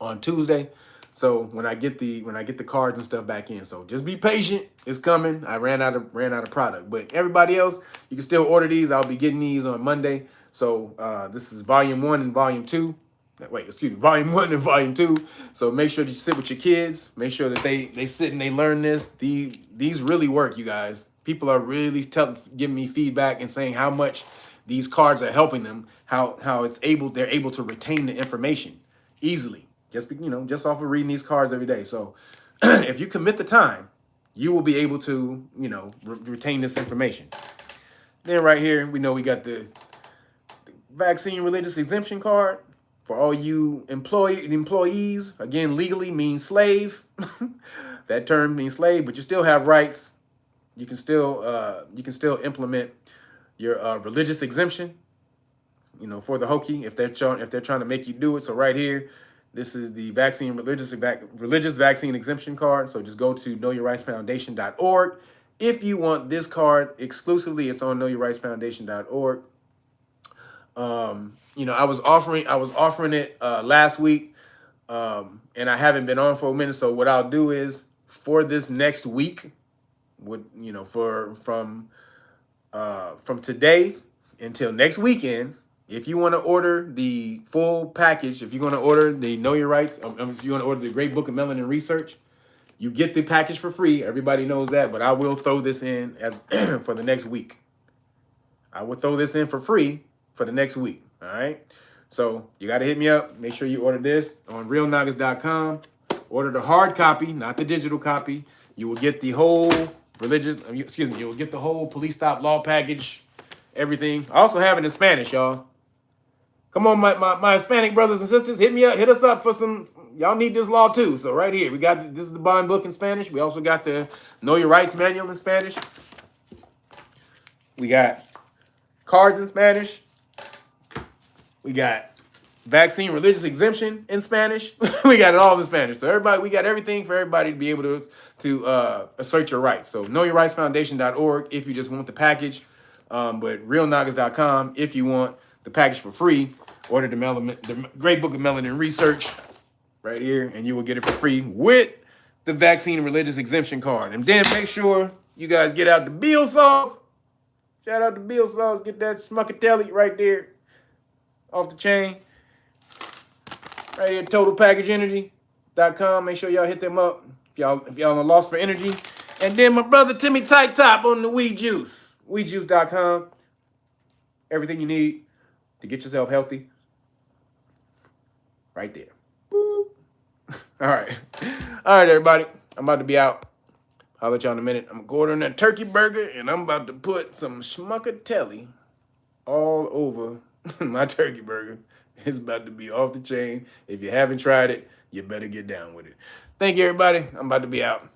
on Tuesday. So when I get the cards and stuff back in, so just be patient. It's coming. I ran out of product, but everybody else, you can still order these. I'll be getting these on Monday. So this is volume 1 and volume 2. Wait, excuse me, volume 1 and volume 2. So make sure that you sit with your kids. Make sure that they sit and they learn this. These really work, you guys. People are really giving me feedback and saying how much these cards are helping them, how they're able to retain the information easily. Just off of reading these cards every day. So if you commit the time, you will be able to, retain this information. Then right here, we know we got the vaccine religious exemption card. For all you employees, again, legally means slave. That term means slave, but you still have rights. You can still implement your religious exemption, for the hokey if they're trying to make you do it. So right here, this is the religious vaccine exemption card. So just go to knowyourrightsfoundation.org. If you want this card exclusively, it's on knowyourrightsfoundation.org. I was offering it last week, and I haven't been on for a minute. So what I'll do is for this next week, from today until next weekend, if you want to order the full package, if you're going to order the Know Your Rights, if you want to order the Great Book of Melanin Research, you get the package for free. Everybody knows that, but I will throw this in as for the next week. I will throw this in for free for the next week. All right. So you got to hit me up. Make sure you order this on realnoggins.com. Order the hard copy, not the digital copy. You will get the whole you will get the whole police stop law package, everything. I also have it in Spanish, y'all. Come on, my Hispanic brothers and sisters, hit me up. Hit us up for some. Y'all need this law too. So right here, we got this is the bond book in Spanish. We also got the Know Your Rights manual in Spanish. We got cards in Spanish. We got vaccine religious exemption in Spanish. We got it all in Spanish. So everybody, we got everything for everybody to be able to assert your rights. So knowyourrightsfoundation.org if you just want the package, but realnoggins.com if you want the package for free. Order the Great Book of Melanin Research right here, and you will get it for free with the vaccine religious exemption card. And then make sure you guys get out the Bill sauce. Shout out to Bill sauce. Get that smuckatelli right there off the chain. Right here, totalpackageenergy.com. Make sure y'all hit them up if y'all are lost for energy. And then my brother Timmy Tight Top on the weed juice. Weedjuice.com. Everything you need to get yourself healthy. Right there. Boop. All right. All right, everybody. I'm about to be out. I'll let y'all in a minute. I'm going to go order that turkey burger, and I'm about to put some schmuckatelli all over my turkey burger. It's about to be off the chain. If you haven't tried it, you better get down with it. Thank you, everybody. I'm about to be out.